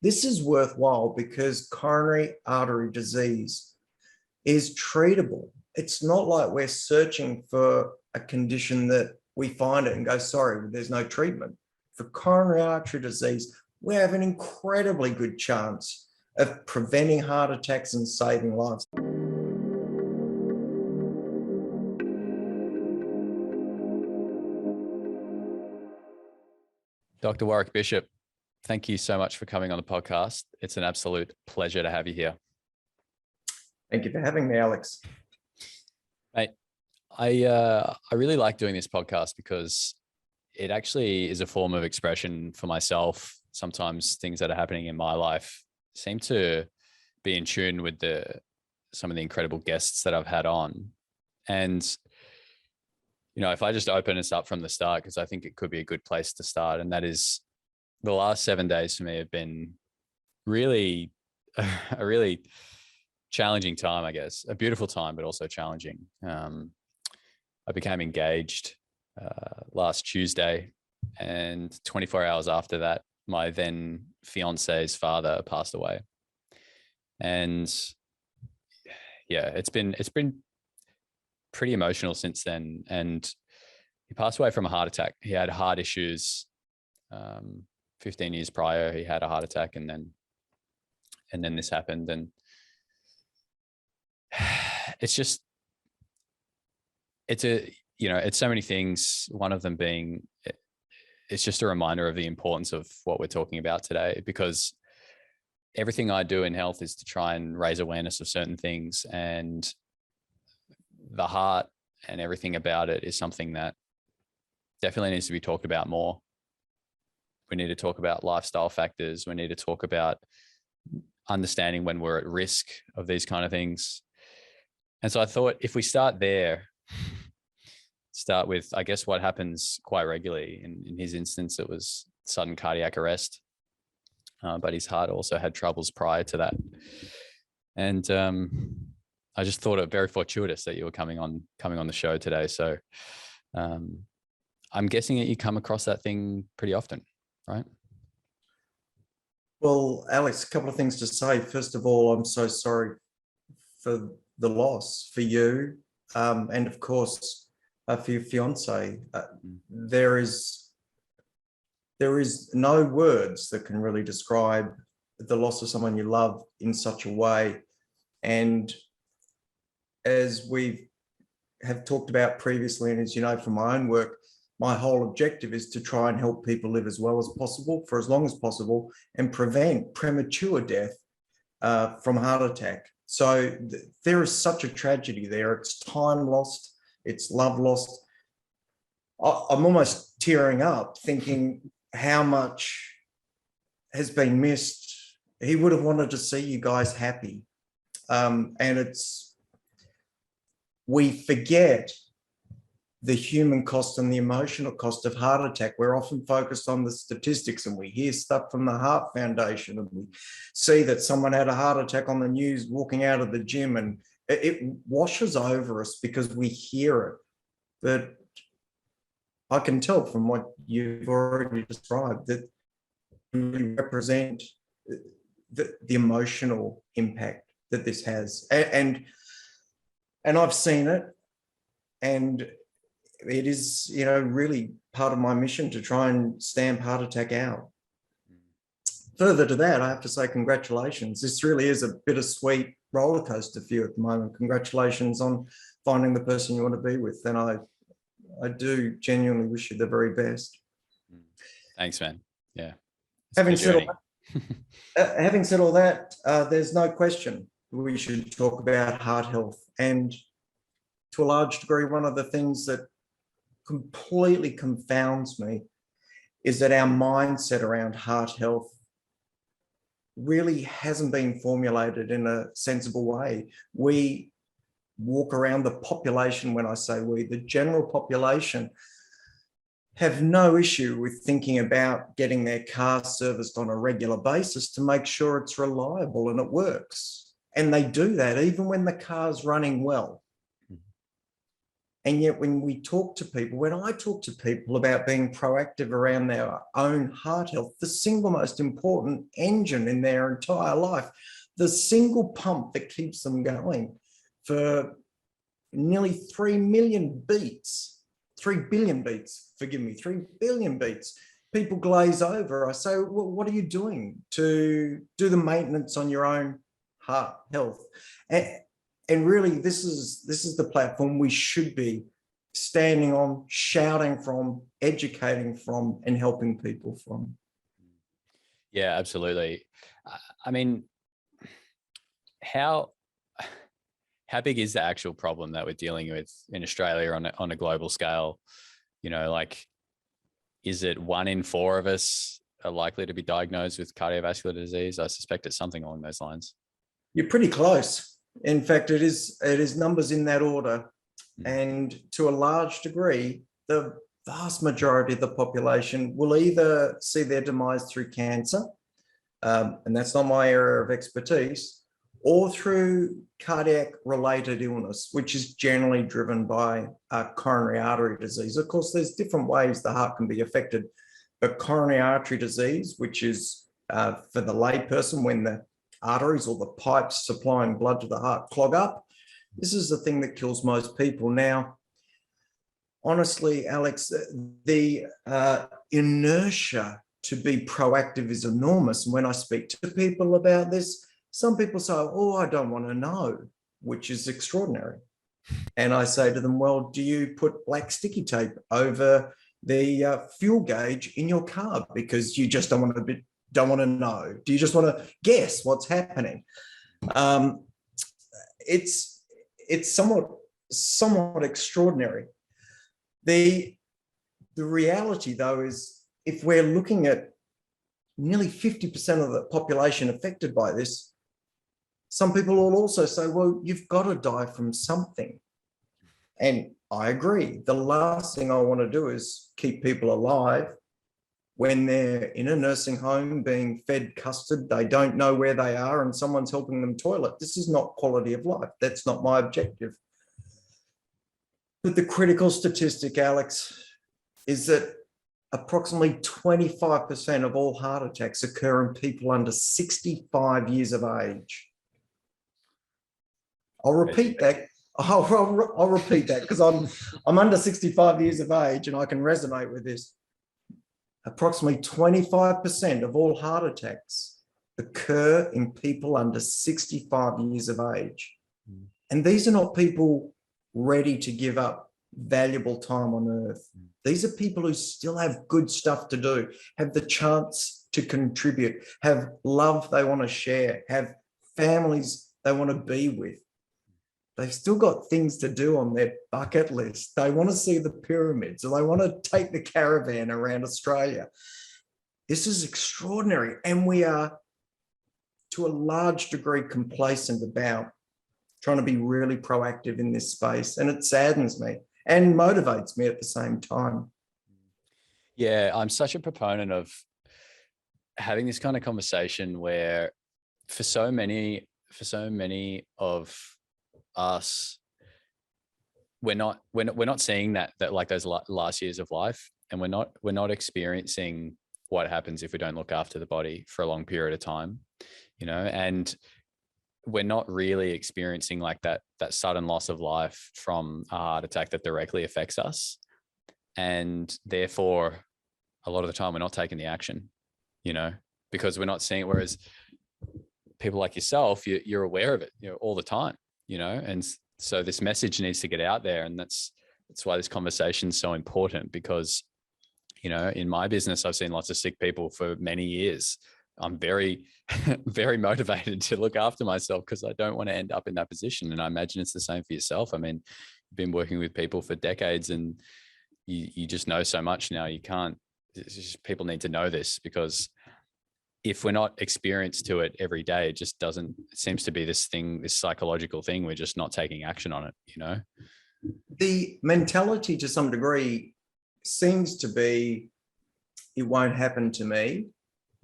This is worthwhile because coronary artery disease is treatable. It's not like we're searching for a condition that we find it and go, sorry, there's no treatment. For coronary artery disease, we have an incredibly good chance of preventing heart attacks and saving lives. Dr. Warrick Bishop, thank you so much for coming on the podcast. It's an absolute pleasure to have you here. Thank you for having me, Alex. Mate, I really like doing this podcast because it actually is a form of expression for myself. Sometimes things that are happening in my life seem to be in tune with some of the incredible guests that I've had on. And, you know, if I just open this up from the start, because I think it could be a good place to start, and that is the last 7 days for me have been really a really challenging time, I guess. A beautiful time, but also challenging. I became engaged last Tuesday, and 24 hours after that, my then fiance's father passed away. And yeah, it's been pretty emotional since then. And he passed away from a heart attack. He had heart issues. 15 years prior, he had a heart attack, and then this happened. And it's so many things. One of them being, it's just a reminder of the importance of what we're talking about today, because everything I do in health is to try and raise awareness of certain things, and the heart and everything about it is something that definitely needs to be talked about more. We need to talk about lifestyle factors. We need to talk about understanding when we're at risk of these kind of things. And so I thought, if we start there, start with, I guess, what happens quite regularly. In his instance, it was sudden cardiac arrest, but his heart also had troubles prior to that. And I just thought it very fortuitous that you were coming on the show today. So I'm guessing that you come across that thing pretty often, right? Well, Alex, a couple of things to say. First of all, I'm so sorry for the loss for you, and of course for your fiance. There is no words that can really describe the loss of someone you love in such a way. And as we have talked about previously, and as you know from my own work, my whole objective is to try and help people live as well as possible for as long as possible and prevent premature death from heart attack. So there is such a tragedy there. It's time lost, it's love lost. I'm almost tearing up thinking how much has been missed. He would have wanted to see you guys happy. And we forget the human cost and the emotional cost of heart attack. We're often focused on the statistics, and we hear stuff from the Heart Foundation, and we see that someone had a heart attack on the news walking out of the gym, and it washes over us because we hear it. But I can tell from what you've already described that you really represent the emotional impact that this has. And I've seen it, and it is, really part of my mission to try and stamp heart attack out. Further to that, I have to say congratulations. This really is a bittersweet roller coaster for you at the moment. Congratulations on finding the person you want to be with. And I do genuinely wish you the very best. Thanks, man. Yeah. Having said all that, there's no question we should talk about heart health. And to a large degree, one of the things that completely confounds me is that our mindset around heart health really hasn't been formulated in a sensible way. We walk around, the population, when I say we, the general population, have no issue with thinking about getting their car serviced on a regular basis to make sure it's reliable and it works. And they do that even when the car's running well. And yet when we talk to people, when I talk to people about being proactive around their own heart health, the single most important engine in their entire life, the single pump that keeps them going for nearly 3 million beats, 3 billion beats, forgive me, 3 billion beats, people glaze over. I say, well, what are you doing to do the maintenance on your own heart health? And really, this is the platform we should be standing on, shouting from, educating from, and helping people from. Yeah, absolutely. I mean, how big is the actual problem that we're dealing with in Australia on a global scale? You know, like, is it 1 in 4 of us are likely to be diagnosed with cardiovascular disease? I suspect it's something along those lines. You're pretty close. In fact, it is numbers in that order. And to a large degree, the vast majority of the population will either see their demise through cancer, and that's not my area of expertise, or through cardiac-related illness, which is generally driven by coronary artery disease. Of course, there's different ways the heart can be affected, but coronary artery disease, which is for the layperson when the arteries or the pipes supplying blood to the heart clog up, this is the thing that kills most people. Now, honestly, Alex, the inertia to be proactive is enormous. And when I speak to people about this, some people say, oh, I don't want to know, which is extraordinary. And I say to them, well, do you put black sticky tape over the fuel gauge in your car because you just don't want to know? Do you just want to guess what's happening? It's somewhat extraordinary. The reality, though, is if we're looking at nearly 50% of the population affected by this, some people will also say, well, you've got to die from something. And I agree. The last thing I want to do is keep people alive when they're in a nursing home being fed custard, they don't know where they are, and someone's helping them toilet. This is not quality of life. That's not my objective. But the critical statistic, Alex, is that approximately 25% of all heart attacks occur in people under 65 years of age. I'll repeat that. I'll repeat that because I'm under 65 years of age and I can resonate with this. Approximately 25% of all heart attacks occur in people under 65 years of age. And these are not people ready to give up valuable time on earth. These are people who still have good stuff to do, have the chance to contribute, have love they want to share, have families they want to be with. They've still got things to do on their bucket list. They want to see the pyramids, or they want to take the caravan around Australia. This is extraordinary. And we are, to a large degree, complacent about trying to be really proactive in this space. And it saddens me and motivates me at the same time. Yeah, I'm such a proponent of having this kind of conversation where for so many of us, we're not seeing that like those last years of life, and we're not experiencing what happens if we don't look after the body for a long period of time, you know, and we're not really experiencing like that sudden loss of life from a heart attack that directly affects us, and therefore a lot of the time we're not taking the action, you know, because we're not seeing it. Whereas people like yourself, you're aware of it, you know, all the time, you know, and so this message needs to get out there. And that's why this conversation is so important, because, you know, in my business, I've seen lots of sick people for many years. I'm very, very motivated to look after myself because I don't want to end up in that position. And I imagine it's the same for yourself. I mean, you've been working with people for decades and you just know so much now. You can't, it's just, people need to know this, because if we're not experienced to it every day, it just doesn't, it seems to be this thing, this psychological thing. We're just not taking action on it, you know? The mentality to some degree seems to be, it won't happen to me.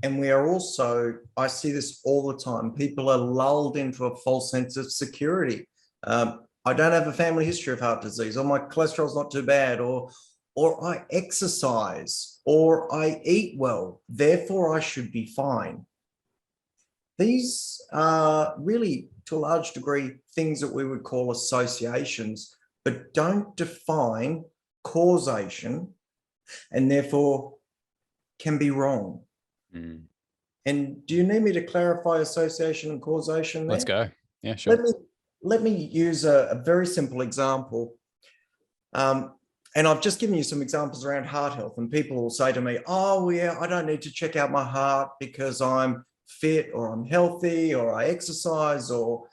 And we are also, I see this all the time, people are lulled into a false sense of security. I don't have a family history of heart disease, or my cholesterol's not too bad, or I exercise, or I eat well, therefore I should be fine. These are really, to a large degree, things that we would call associations, but don't define causation, and therefore can be wrong. Mm. And do you need me to clarify association and causation there? Let's go. Yeah, sure. Let me use a very simple example. And I've just given you some examples around heart health, and people will say to me, oh, yeah, I don't need to check out my heart because I'm fit, or I'm healthy, or I exercise, or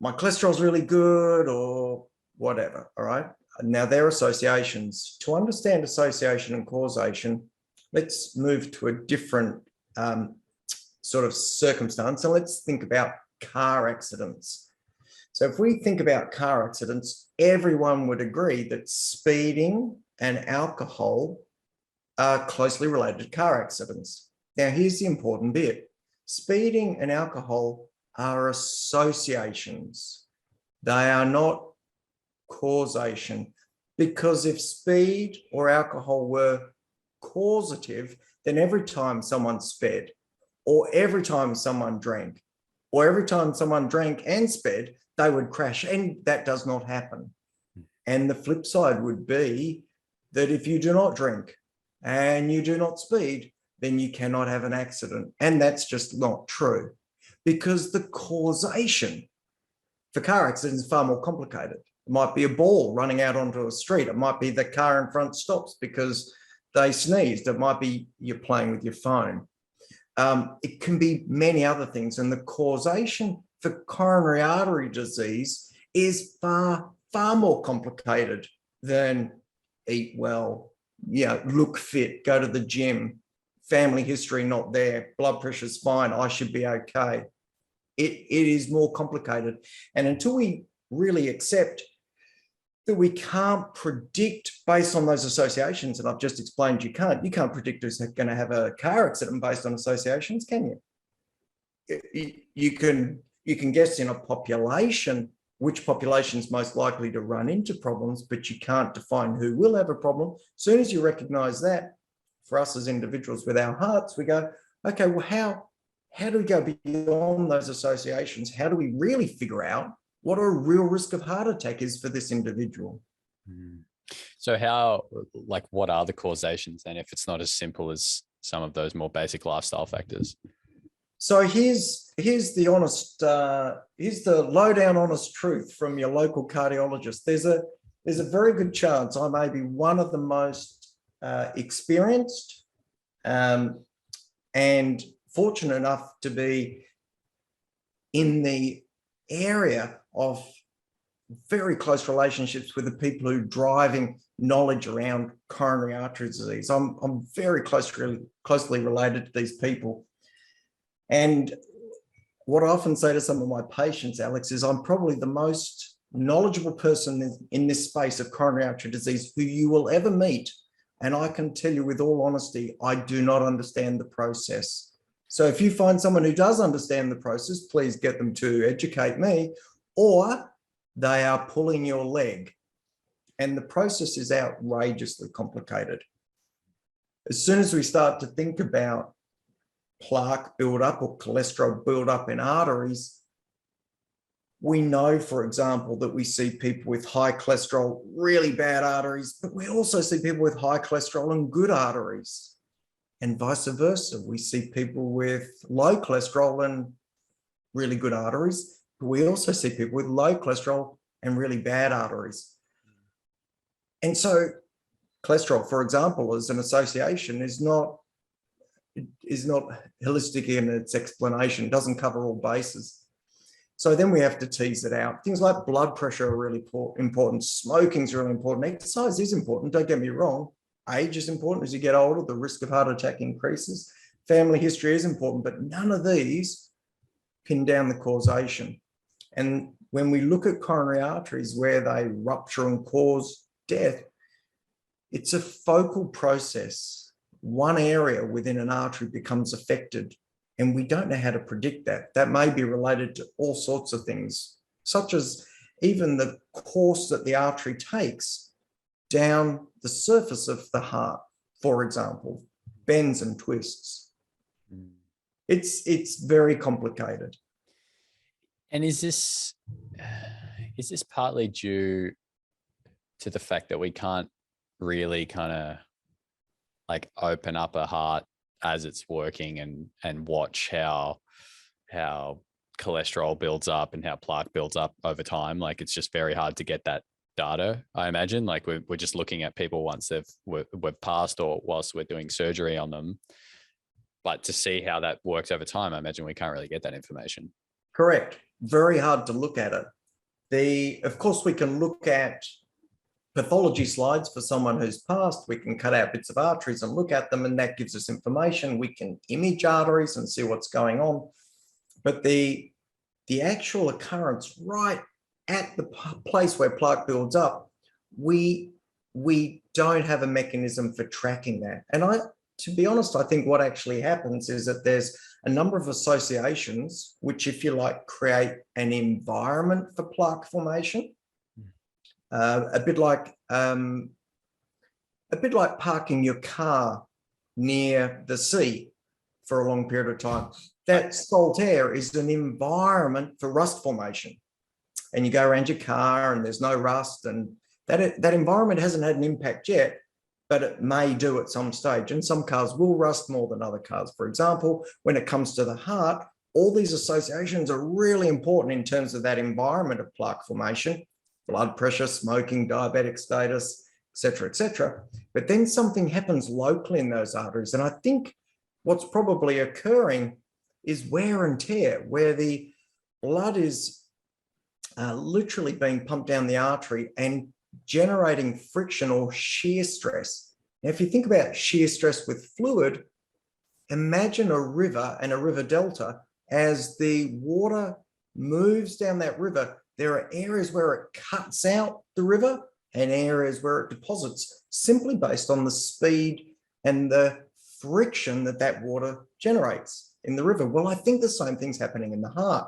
my cholesterol's really good, or whatever. All right. Now, they're associations. To understand association and causation, let's move to a different sort of circumstance, and let's think about car accidents. So if we think about car accidents, everyone would agree that speeding and alcohol are closely related to car accidents. Now, here's the important bit. Speeding and alcohol are associations. They are not causation, because if speed or alcohol were causative, then every time someone sped, or every time someone drank, or every time someone drank and sped, they would crash, and that does not happen. And the flip side would be that if you do not drink and you do not speed, then you cannot have an accident. And that's just not true, because the causation for car accidents is far more complicated. It might be a ball running out onto a street. It might be the car in front stops because they sneezed. It might be you're playing with your phone. It can be many other things. And the causation for coronary artery disease is far, far more complicated than eat well, look fit, go to the gym, family history not there, blood pressure's fine, I should be okay. It is more complicated. And until we really accept that we can't predict based on those associations, and I've just explained you can't predict who's going to have a car accident based on associations, can you? You can guess in a population which population is most likely to run into problems, but you can't define who will have a problem. As soon as you recognize that, for us as individuals with our hearts, we go, okay, well, how do we go beyond those associations? How do we really figure out what a real risk of heart attack is for this individual? So what are the causations then, if it's not as simple as some of those more basic lifestyle factors? So here's the lowdown honest truth from your local cardiologist. There's a very good chance I may be one of the most experienced and fortunate enough to be in the area of very close relationships with the people who are driving knowledge around coronary artery disease. I'm very closely related to these people. And what I often say to some of my patients, Alex, is I'm probably the most knowledgeable person in this space of coronary artery disease who you will ever meet. And I can tell you with all honesty, I do not understand the process. So if you find someone who does understand the process, please get them to educate me, or they are pulling your leg. And the process is outrageously complicated. As soon as we start to think about plaque buildup or cholesterol buildup in arteries, we know, for example, that we see people with high cholesterol, really bad arteries, but we also see people with high cholesterol and good arteries, and vice versa. We see people with low cholesterol and really good arteries, but we also see people with low cholesterol and really bad arteries. And so cholesterol, for example, as an association is not holistic in its explanation. It doesn't cover all bases. So then we have to tease it out. Things like blood pressure are really important. Smoking is really important. Exercise is important. Don't get me wrong. Age is important. As you get older, the risk of heart attack increases. Family history is important, but none of these pin down the causation. And when we look at coronary arteries where they rupture and cause death, it's a focal process. One area within an artery becomes affected, and we don't know how to predict that. That may be related to all sorts of things, such as even the course that the artery takes down the surface of the heart, for example, bends and twists. It's very complicated. And is this partly due to the fact that we can't really kind of like open up a heart as it's working and watch how cholesterol builds up and how plaque builds up over time? Like, it's just very hard to get that data, I imagine. Like, we're just looking at people once we've passed or whilst we're doing surgery on them. But to see how that works over time, I imagine we can't really get that information. Correct. Very hard to look at it. Of course, we can look at pathology slides for someone who's passed. We can cut out bits of arteries and look at them, and that gives us information. We can image arteries and see what's going on. But the actual occurrence right at the place where plaque builds up, we don't have a mechanism for tracking that. And to be honest, I think what actually happens is that there's a number of associations which, if you like, create an environment for plaque formation. A bit like parking your car near the sea for a long period of time. That salt air is an environment for rust formation. And you go around your car and there's no rust, and that environment hasn't had an impact yet, but it may do at some stage. And some cars will rust more than other cars. For example, when it comes to the heart, all these associations are really important in terms of that environment of plaque formation: blood pressure, smoking, diabetic status, et cetera. But then something happens locally in those arteries. And I think what's probably occurring is wear and tear, where the blood is literally being pumped down the artery and generating friction or shear stress. Now, if you think about shear stress with fluid, imagine a river and a river delta. As the water moves down that river, there are areas where it cuts out the river and areas where it deposits, simply based on the speed and the friction that water generates in the river. Well, I think the same thing's happening in the heart.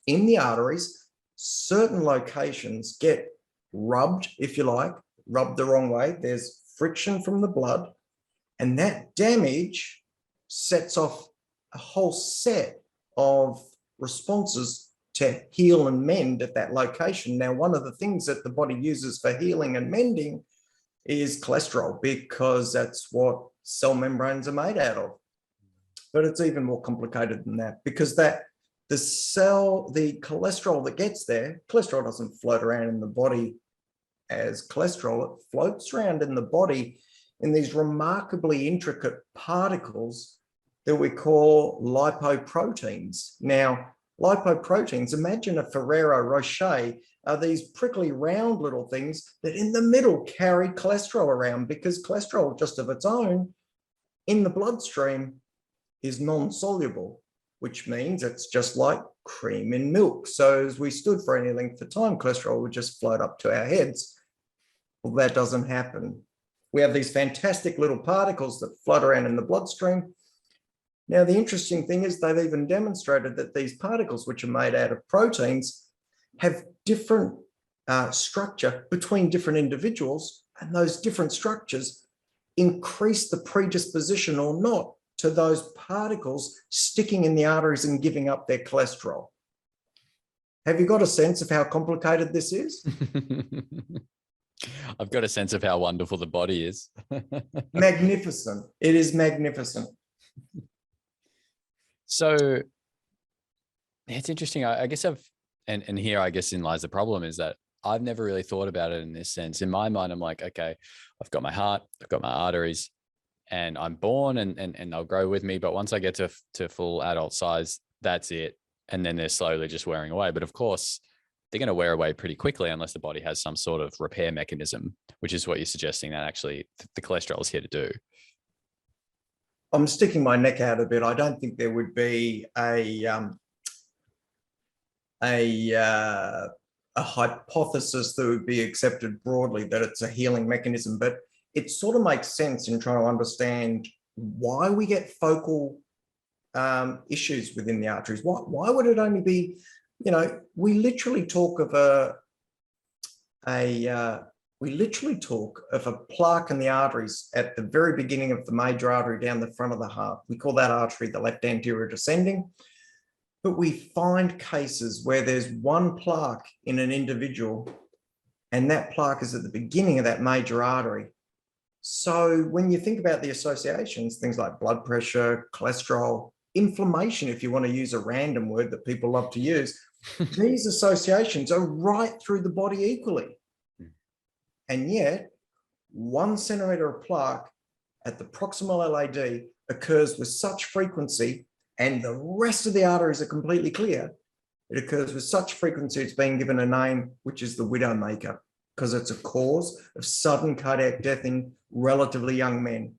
In the arteries, certain locations get rubbed, if you like, rubbed the wrong way. There's friction from the blood, and that damage sets off a whole set of responses to heal and mend at that location. Now, one of the things that the body uses for healing and mending is cholesterol, because that's what cell membranes are made out of. But it's even more complicated than that, because the cholesterol that gets there, cholesterol doesn't float around in the body as cholesterol. It floats around in the body in these remarkably intricate particles that we call lipoproteins. Now, lipoproteins, imagine a Ferrero Rocher, are these prickly round little things that in the middle carry cholesterol around, because cholesterol just of its own in the bloodstream is non-soluble, which means it's just like cream in milk. So as we stood for any length of time, cholesterol would just float up to our heads. Well, that doesn't happen. We have these fantastic little particles that float around in the bloodstream. Now, the interesting thing is they've even demonstrated that these particles, which are made out of proteins, have different structure between different individuals, and those different structures increase the predisposition or not to those particles sticking in the arteries and giving up their cholesterol. Have you got a sense of how complicated this is? I've got a sense of how wonderful the body is. Magnificent. It is magnificent. So it's interesting. I guess and here I guess in lies the problem, is that I've never really thought about it in this sense. In my mind, I'm like, okay, I've got my heart, I've got my arteries, and I'm born and they'll grow with me. But once I get to full adult size, that's it. And then they're slowly just wearing away. But of course, they're going to wear away pretty quickly unless the body has some sort of repair mechanism, which is what you're suggesting that actually the cholesterol is here to do. I'm sticking my neck out a bit. I don't think there would be a hypothesis that would be accepted broadly that it's a healing mechanism, but it sort of makes sense in trying to understand why we get focal issues within the arteries. Why would it only be, we literally talk of we literally talk of a plaque in the arteries at the very beginning of the major artery down the front of the heart. We call that artery the left anterior descending. But we find cases where there's one plaque in an individual, and that plaque is at the beginning of that major artery. So when you think about the associations, things like blood pressure, cholesterol, inflammation, if you want to use a random word that people love to use, these associations are right through the body equally. And yet, 1 centimeter of plaque at the proximal LAD occurs with such frequency, and the rest of the arteries are completely clear. It occurs with such frequency, it's being given a name, which is the widowmaker, because it's a cause of sudden cardiac death in relatively young men.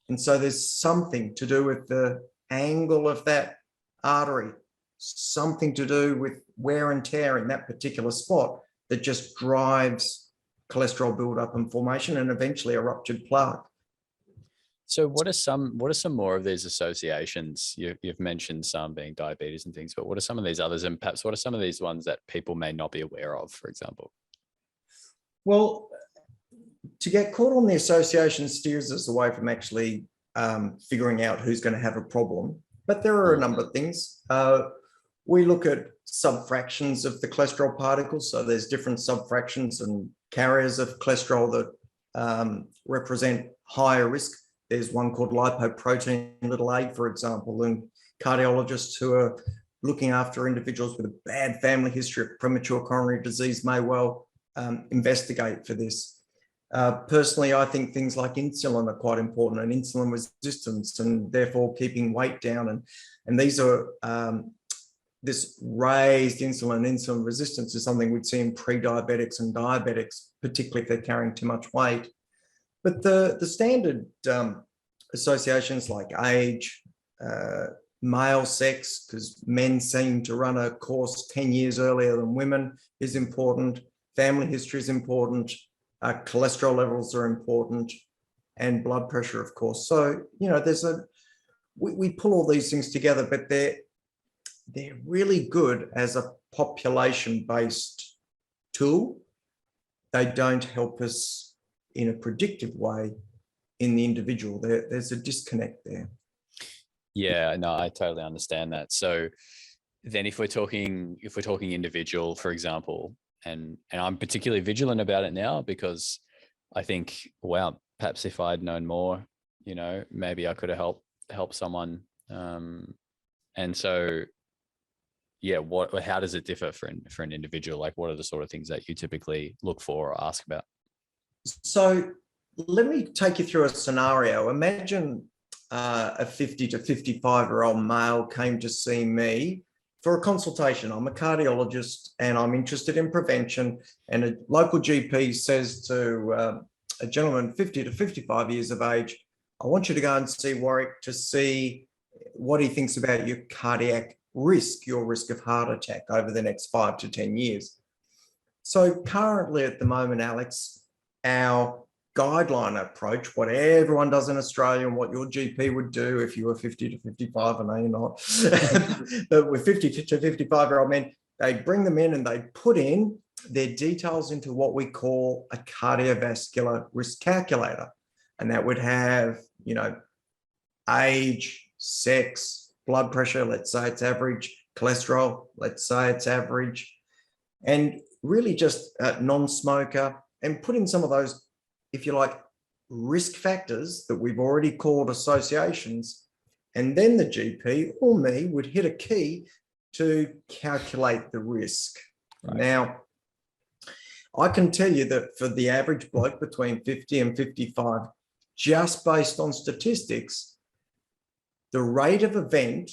And so there's something to do with the angle of that artery, something to do with wear and tear in that particular spot that just drives cholesterol buildup and formation and eventually a ruptured plaque. So what are some more of these associations? You've mentioned some being diabetes and things, but what are some of these others? And perhaps what are some of these ones that people may not be aware of, for example? Well, to get caught on the association steers us away from actually figuring out who's going to have a problem. But there are a number of things. We look at subfractions of the cholesterol particles. So there's different subfractions and carriers of cholesterol that represent higher risk. There's one called lipoprotein little a, for example, and cardiologists who are looking after individuals with a bad family history of premature coronary disease may well investigate for this. Personally, I think things like insulin are quite important, and insulin resistance, and therefore keeping weight down. And these are this raised insulin resistance is something we'd see in pre-diabetics and diabetics, particularly if they're carrying too much weight. But the standard associations like age, male sex, because men seem to run a course 10 years earlier than women, is important. Family history is important. Cholesterol levels are important, and blood pressure, of course. So, you know, we pull all these things together, but they're really good as a population-based tool. They don't help us in a predictive way in the individual. There's a disconnect there. Yeah, no, I totally understand that. So then if we're talking individual, for example, and I'm particularly vigilant about it now because I think, wow, perhaps if I'd known more, you know, maybe I could have helped someone. And so, yeah, how does it differ for an individual? Like, what are the sort of things that you typically look for or ask about? So let me take you through a scenario. Imagine a 50 to 55-year-old male came to see me for a consultation. I'm a cardiologist and I'm interested in prevention. And a local GP says to a gentleman 50 to 55 years of age, I want you to go and see Warrick to see what he thinks about your cardiac risk, your risk of heart attack over the next 5 to 10 years. So currently at the moment, Alex, our guideline approach, what everyone does in Australia and what your GP would do if you were 50 to 55, I know you're not, but with 50 to 55-year-old men, they bring them in and they put in their details into what we call a cardiovascular risk calculator. And that would have, you know, age, sex, blood pressure, let's say it's average, cholesterol, let's say it's average, and really just non-smoker, and put in some of those, if you like, risk factors that we've already called associations. And then the GP or me would hit a key to calculate the risk. Right. Now, I can tell you that for the average bloke between 50 and 55, just based on statistics, the rate of event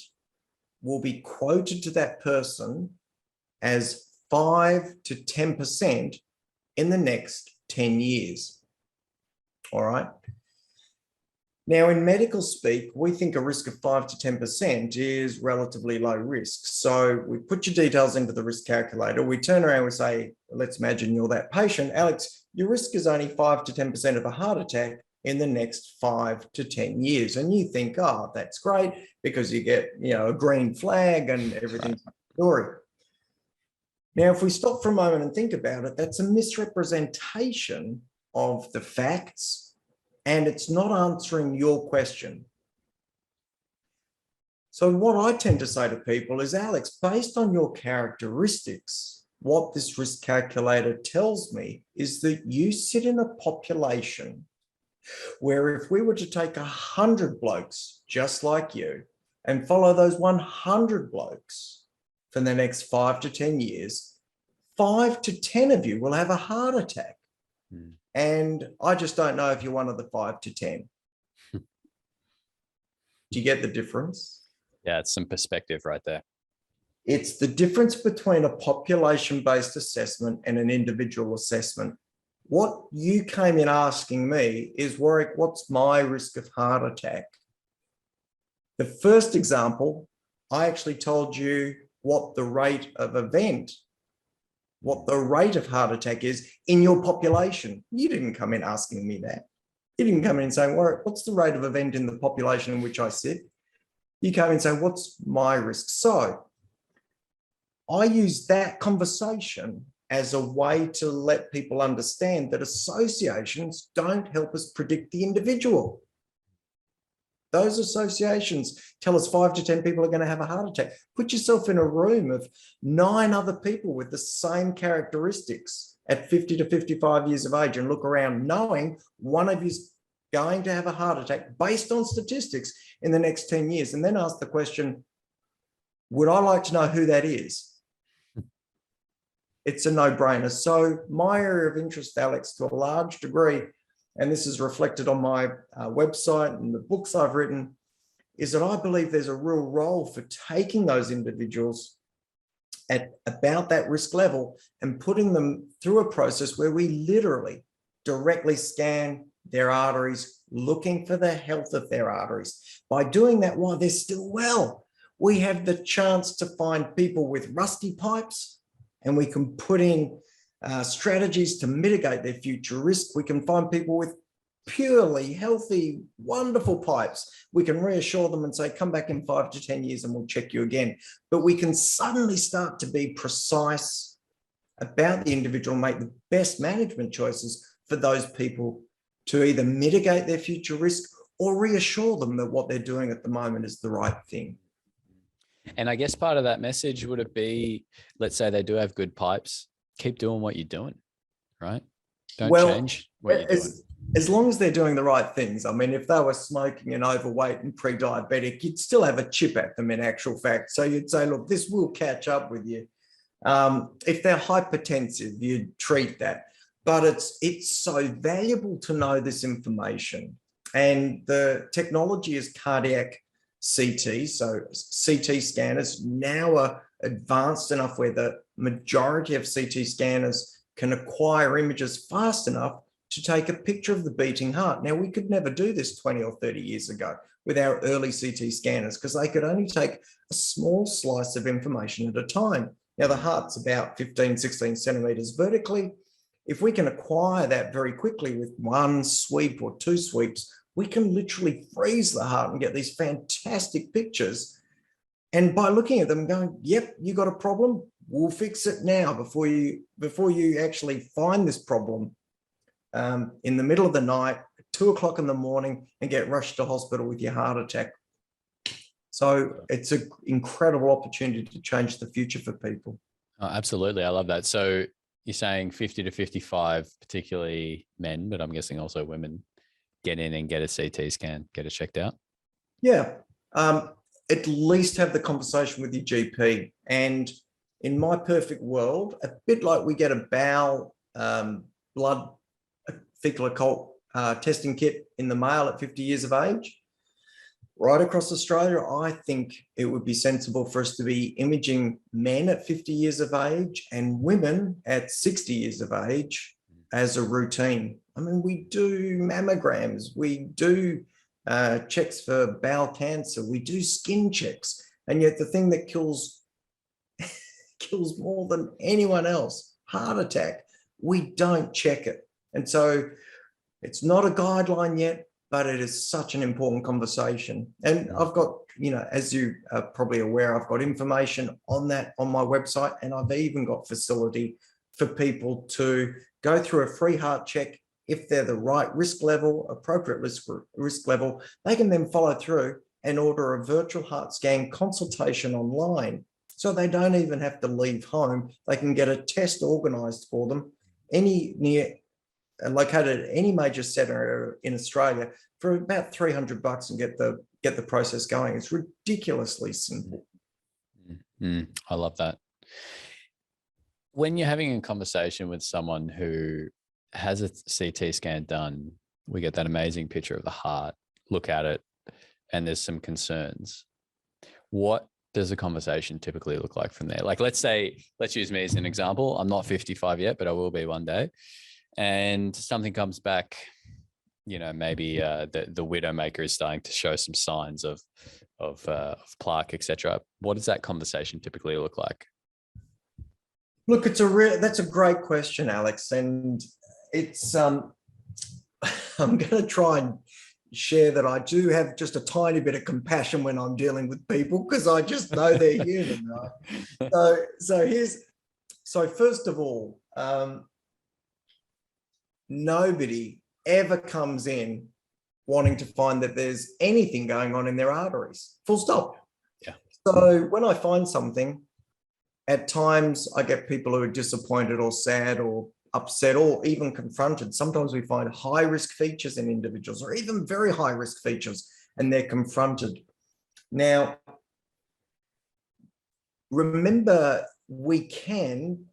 will be quoted to that person as 5 to 10% in the next 10 years. All right. Now, in medical speak, we think a risk of 5 to 10% is relatively low risk. So we put your details into the risk calculator. We turn around and we say, let's imagine you're that patient. Alex, your risk is only 5 to 10% of a heart attack in the next 5 to 10 years. And you think, oh, that's great because you get, you know, a green flag and everything's story. Now, if we stop for a moment and think about it, that's a misrepresentation of the facts, and it's not answering your question. So what I tend to say to people is, Alex, based on your characteristics, what this risk calculator tells me is that you sit in a population where if we were to take 100 blokes just like you and follow those 100 blokes for the next 5 to 10 years, 5 to 10 of you will have a heart attack. And I just don't know if you're one of the 5 to 10. Do you get the difference? Yeah, it's some perspective right there. It's the difference between a population-based assessment and an individual assessment. What you came in asking me is, Warrick, what's my risk of heart attack? The first example, I actually told you what the rate of event, what the rate of heart attack is in your population. You didn't come in asking me that. You didn't come in saying, Warrick, what's the rate of event in the population in which I sit? You came in and say, what's my risk? So I use that conversation as a way to let people understand that associations don't help us predict the individual. Those associations tell us 5 to 10 people are going to have a heart attack. Put yourself in a room of 9 other people with the same characteristics at 50 to 55 years of age and look around knowing one of you's going to have a heart attack based on statistics in the next 10 years. And then ask the question, would I like to know who that is? It's a no-brainer. So my area of interest, Alex, to a large degree, and this is reflected on my website and the books I've written, is that I believe there's a real role for taking those individuals at about that risk level and putting them through a process where we literally directly scan their arteries, looking for the health of their arteries. By doing that while they're still well, we have the chance to find people with rusty pipes, and we can put in strategies to mitigate their future risk. We can find people with purely healthy, wonderful pipes. We can reassure them and say, come back in 5 to 10 years and we'll check you again. But we can suddenly start to be precise about the individual and make the best management choices for those people to either mitigate their future risk or reassure them that what they're doing at the moment is the right thing. And I guess part of that message would it be, let's say they do have good pipes, keep doing what you're doing, right? Don't change what you're doing. As long as they're doing the right things. I mean, if they were smoking and overweight and pre-diabetic, you'd still have a chip at them in actual fact. So you'd say, look, this will catch up with you. If they're hypertensive, you'd treat that. But it's so valuable to know this information. And the technology is cardiac CT. So CT scanners now are advanced enough where the majority of CT scanners can acquire images fast enough to take a picture of the beating heart. Now, we could never do this 20 or 30 years ago with our early CT scanners because they could only take a small slice of information at a time. Now, the heart's about 15, 16 centimeters vertically. If we can acquire that very quickly with 1 sweep or 2 sweeps, we can literally freeze the heart and get these fantastic pictures. And by looking at them going, yep, you got a problem, we'll fix it now before you actually find this problem in the middle of the night, at 2 o'clock in the morning, and get rushed to hospital with your heart attack. So it's an incredible opportunity to change the future for people. Oh, absolutely. I love that. So you're saying 50 to 55, particularly men, but I'm guessing also women, get in and get a CT scan, get it checked out? Yeah. At least have the conversation with your GP. And in my perfect world, a bit like we get a bowel, blood, fecal occult testing kit in the mail at 50 years of age, right across Australia, I think it would be sensible for us to be imaging men at 50 years of age and women at 60 years of age as a routine. I mean, we do mammograms, we do checks for bowel cancer, we do skin checks, and yet the thing that kills more than anyone else, heart attack, we don't check it. And so it's not a guideline yet. but it is such an important conversation. And I've got, as you are probably aware, I've got information on that on my website, and I've even got facility for people to go through a free heart check. If they're the right risk level, appropriate risk level, they can then follow through and order a virtual heart scan consultation online. So they don't even have to leave home. They can get a test organized for them located at any major centre in Australia for about $300 and get the process going. It's ridiculously simple. I love that. When you're having a conversation with someone who has a CT scan done, we get that amazing picture of the heart, look at it, and there's some concerns. What does the conversation typically look like from there? Like, let's use me as an example. I'm not 55 yet, but I will be one day. And something comes back, maybe the widowmaker is starting to show some signs of plaque, etc. What does that conversation typically look like? Look, that's a great question, Alex, and it's I'm going to try and share that I do have just a tiny bit of compassion when I'm dealing with people, because I just know they're human, right? So first of all, nobody ever comes in wanting to find that there's anything going on in their arteries. Full stop. Yeah. So when I find something, at times I get people who are disappointed or sad or upset or even confronted. Sometimes we find high risk features in individuals, or even very high risk features, and they're confronted. Now, remember, we can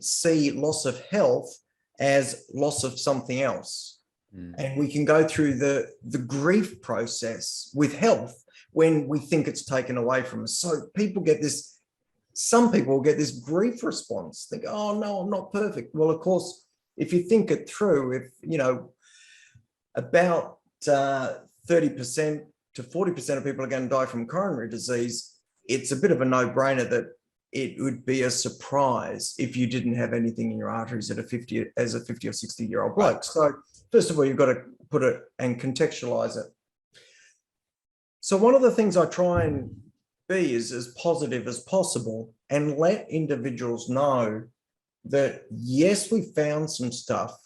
see loss of health as loss of something else. And we can go through the grief process with health when we think it's taken away from us. So some people will get this grief response, think, oh no, I'm not perfect. Well, of course, if you think it through, about 30% to 40% of people are going to die from coronary disease, it's a bit of a no-brainer that it would be a surprise if you didn't have anything in your arteries as a 50 or 60-year-old bloke. Right. So first of all, you've got to put it and contextualize it. So one of the things I try and be is as positive as possible and let individuals know that, yes, we found some stuff.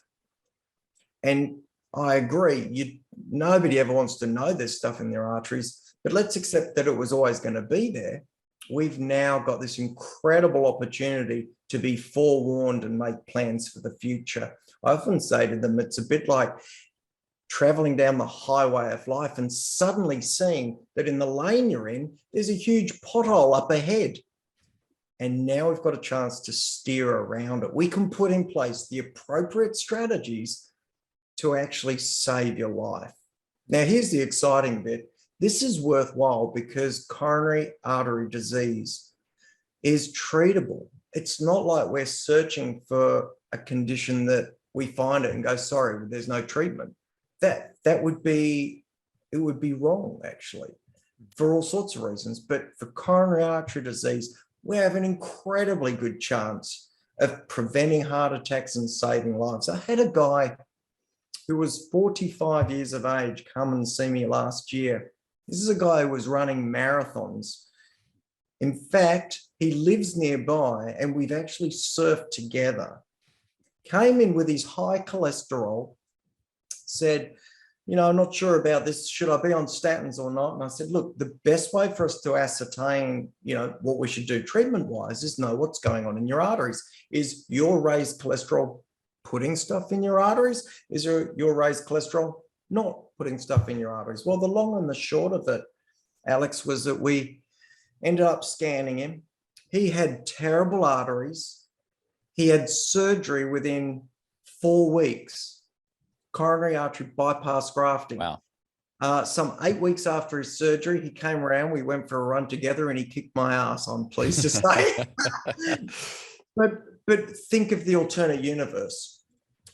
And I agree, nobody ever wants to know there's stuff in their arteries, but let's accept that it was always going to be there. We've now got this incredible opportunity to be forewarned and make plans for the future. I often say to them, it's a bit like traveling down the highway of life and suddenly seeing that in the lane you're in, there's a huge pothole up ahead. And now we've got a chance to steer around it. We can put in place the appropriate strategies to actually save your life. Now, here's the exciting bit. This is worthwhile because coronary artery disease is treatable. It's not like we're searching for a condition that we find it and go, sorry, there's no treatment. It would be wrong, actually, for all sorts of reasons. But for coronary artery disease, we have an incredibly good chance of preventing heart attacks and saving lives. I had a guy who was 45 years of age come and see me last year. This is a guy who was running marathons. In fact, he lives nearby and we've actually surfed together. Came in with his high cholesterol, said, I'm not sure about this. Should I be on statins or not? And I said, look, the best way for us to ascertain, what we should do treatment-wise is know what's going on in your arteries. Is your raised cholesterol putting stuff in your arteries? Is your raised cholesterol not putting stuff in your arteries? Well, the long and the short of it, Alex, was that we ended up scanning him. He had terrible arteries. He had surgery within 4 weeks, coronary artery bypass grafting. Wow. Some 8 weeks after his surgery, he came around, we went for a run together and he kicked my ass, I'm pleased to say. But think of the alternate universe.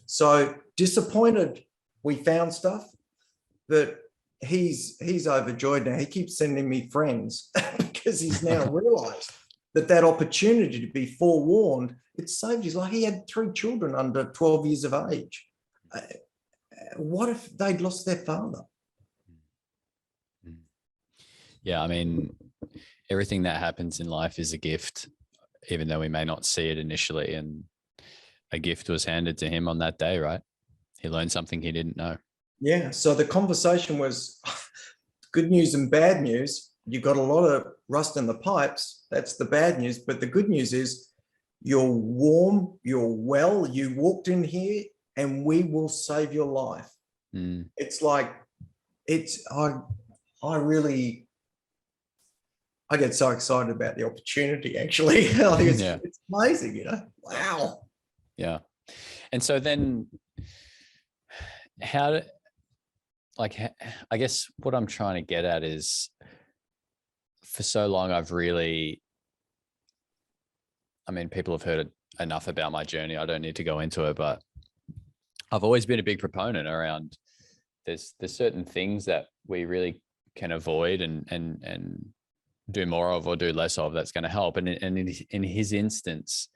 So disappointed we found stuff, but he's overjoyed now. He keeps sending me friends because he's now realized that opportunity to be forewarned, it saved his life. He had 3 children under 12 years of age. what if they'd lost their father? Yeah, I mean, everything that happens in life is a gift, even though we may not see it initially. And a gift was handed to him on that day, right? He learned something he didn't know. Yeah. So the conversation was good news and bad news. You got a lot of rust in the pipes. That's the bad news. But the good news is you're warm, you're well, you walked in here and we will save your life. It's like, I get so excited about the opportunity, actually. It's amazing, you know? Wow. Yeah. And so then I guess what I'm trying to get at is, for so long, people have heard enough about my journey. I don't need to go into it, but I've always been a big proponent around there's certain things that we really can avoid and do more of or do less of that's going to help. And in his instance,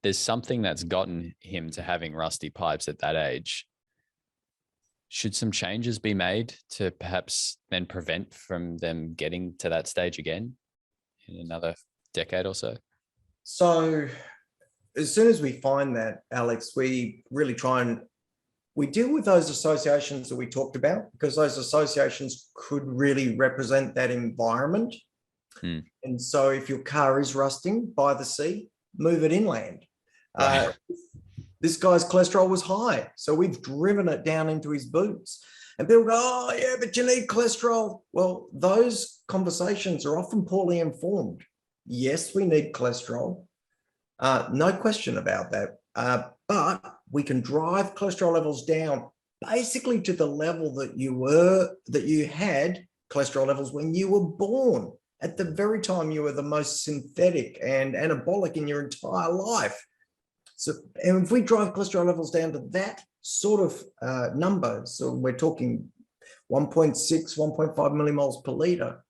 there's something that's gotten him to having rusty pipes at that age. Should some changes be made to perhaps then prevent from them getting to that stage again in another decade or so? So as soon as we find that, Alex, we really we deal with those associations that we talked about, because those associations could really represent that environment. And so if your car is rusting by the sea, move it inland. Right. This guy's cholesterol was high, so we've driven it down into his boots. And people go, oh, yeah, but you need cholesterol. Well, those conversations are often poorly informed. Yes, we need cholesterol. No question about that. But we can drive cholesterol levels down basically to the level that you had cholesterol levels when you were born, at the very time you were the most synthetic and anabolic in your entire life. So, and if we drive cholesterol levels down to that sort of number, so we're talking 1.6, 1.5 millimoles per liter,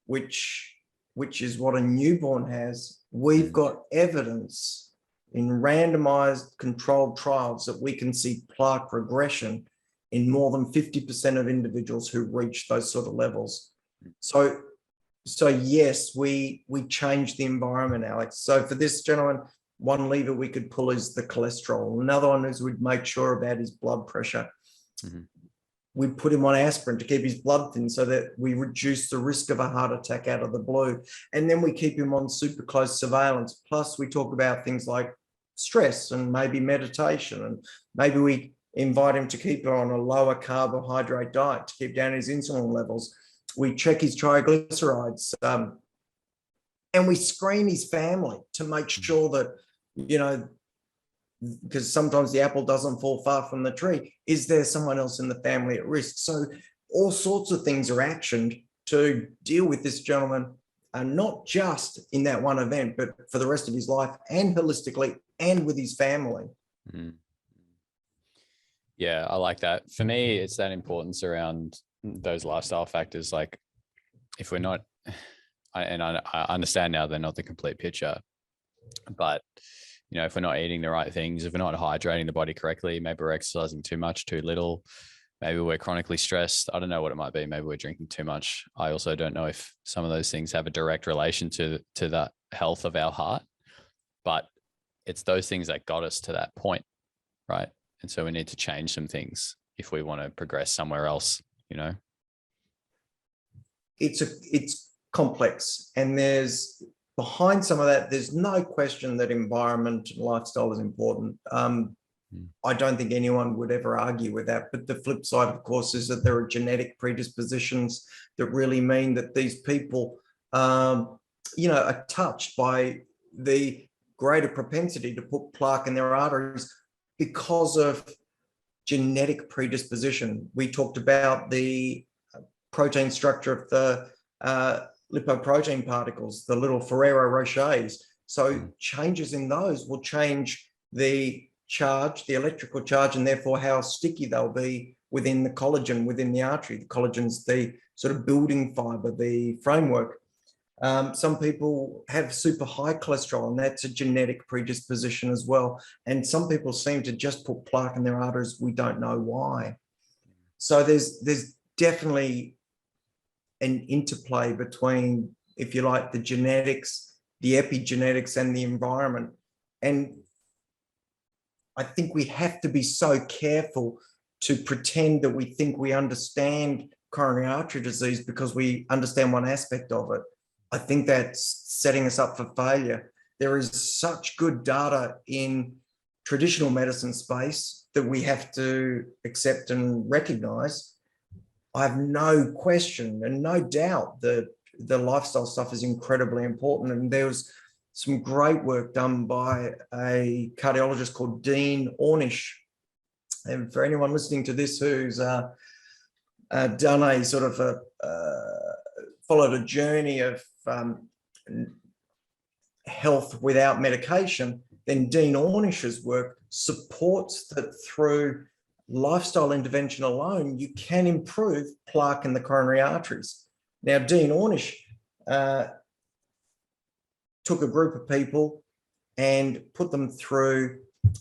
which is what a newborn has, we've got evidence in randomized controlled trials that we can see plaque regression in more than 50% of individuals who reach those sort of levels. So yes, we change the environment, Alex. So for this gentleman, one lever we could pull is the cholesterol. Another one is we'd make sure about his blood pressure. We put him on aspirin to keep his blood thin so that we reduce the risk of a heart attack out of the blue. And then we keep him on super close surveillance. Plus we talk about things like stress and maybe meditation, and maybe we invite him to keep on a lower carbohydrate diet to keep down his insulin levels. We check his triglycerides, and we screen his family to make sure that, you know, because sometimes the apple doesn't fall far from the tree. Is there someone else in the family at risk? So all sorts of things are actioned to deal with this gentleman, and not just in that one event, but for the rest of his life, and holistically, and with his family. Yeah, I like that. For me, it's that importance around those lifestyle factors. Like, if we're not, I understand now they're not the complete picture, but you know, if we're not eating the right things, if we're not hydrating the body correctly, maybe we're exercising too much, too little, maybe we're chronically stressed. I don't know what it might be. Maybe we're drinking too much. I also don't know if some of those things have a direct relation to the health of our heart, but it's those things that got us to that point, right? And so we need to change some things if we want to progress somewhere else, you know? It's complex, and there's behind some of that, there's no question that environment and lifestyle is important. I don't think anyone would ever argue with that. But the flip side, of course, is that there are genetic predispositions that really mean that these people, are touched by the greater propensity to put plaque in their arteries because of genetic predisposition. We talked about the protein structure of the lipoprotein particles, the little Ferrero Rochers. So changes in those will change the charge, the electrical charge, and therefore how sticky they'll be within the collagen, within the artery. The collagen's the sort of building fiber, the framework. Some people have super high cholesterol, and that's a genetic predisposition as well. And some people seem to just put plaque in their arteries. We don't know why. So there's definitely an interplay between, if you like, the genetics, the epigenetics, and the environment. And I think we have to be so careful to pretend that we think we understand coronary artery disease because we understand one aspect of it. I think that's setting us up for failure. There is such good data in traditional medicine space that we have to accept and recognize. I have no question and no doubt that the lifestyle stuff is incredibly important. And there was some great work done by a cardiologist called Dean Ornish. And for anyone listening to this who's done a sort of followed a journey of health without medication, then Dean Ornish's work supports that through lifestyle intervention alone, you can improve plaque in the coronary arteries. Now, Dean Ornish took a group of people and put them through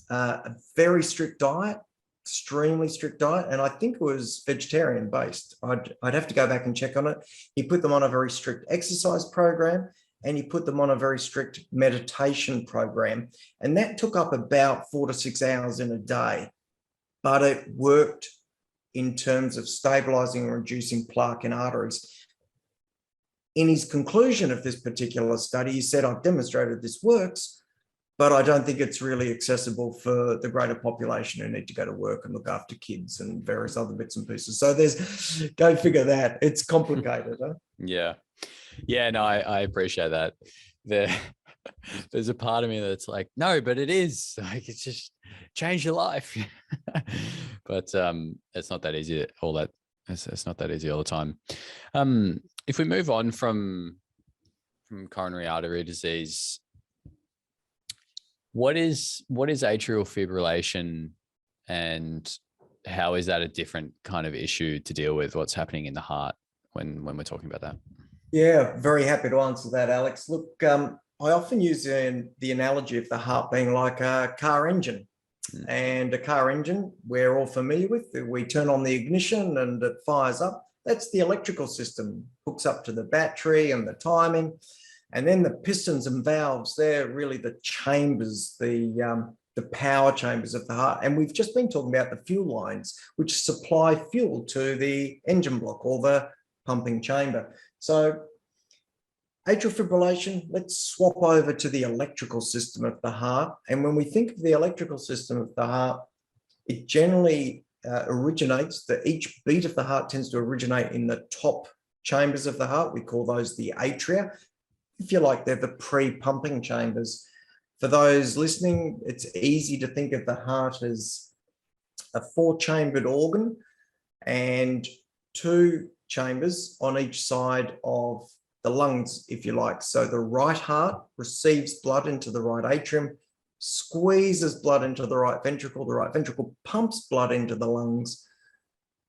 a very strict diet, extremely strict diet, and I think it was vegetarian based. I'd have to go back and check on it. He put them on a very strict exercise program, and he put them on a very strict meditation program. And that took up about 4 to 6 hours in a day, but it worked in terms of stabilizing and reducing plaque in arteries. In his conclusion of this particular study, he said, I've demonstrated this works, but I don't think it's really accessible for the greater population who need to go to work and look after kids and various other bits and pieces. So go figure that. It's complicated. Huh? Yeah. Yeah, no, I appreciate that. There's a part of me that's like, no, but it is like, it's just change your life. But it's not that easy. It's not that easy all the time. If we move on from coronary artery disease, what is atrial fibrillation, and how is that a different kind of issue to deal with? What's happening in the heart when we're talking about that? Yeah, very happy to answer that, Alex. Look, I often use the analogy of the heart being like a car engine. And a car engine, we're all familiar with. We turn on the ignition and it fires up. That's the electrical system, hooks up to the battery and the timing. And then the pistons and valves, they're really the chambers, the power chambers of the heart. And we've just been talking about the fuel lines, which supply fuel to the engine block or the pumping chamber. So atrial fibrillation, let's swap over to the electrical system of the heart. And when we think of the electrical system of the heart, it generally originates, each beat of the heart tends to originate in the top chambers of the heart. We call those the atria. If you like, they're the pre-pumping chambers. For those listening, it's easy to think of the heart as a 4-chambered organ and 2 chambers on each side of the lungs, if you like. So the right heart receives blood into the right atrium, squeezes blood into the right ventricle pumps blood into the lungs.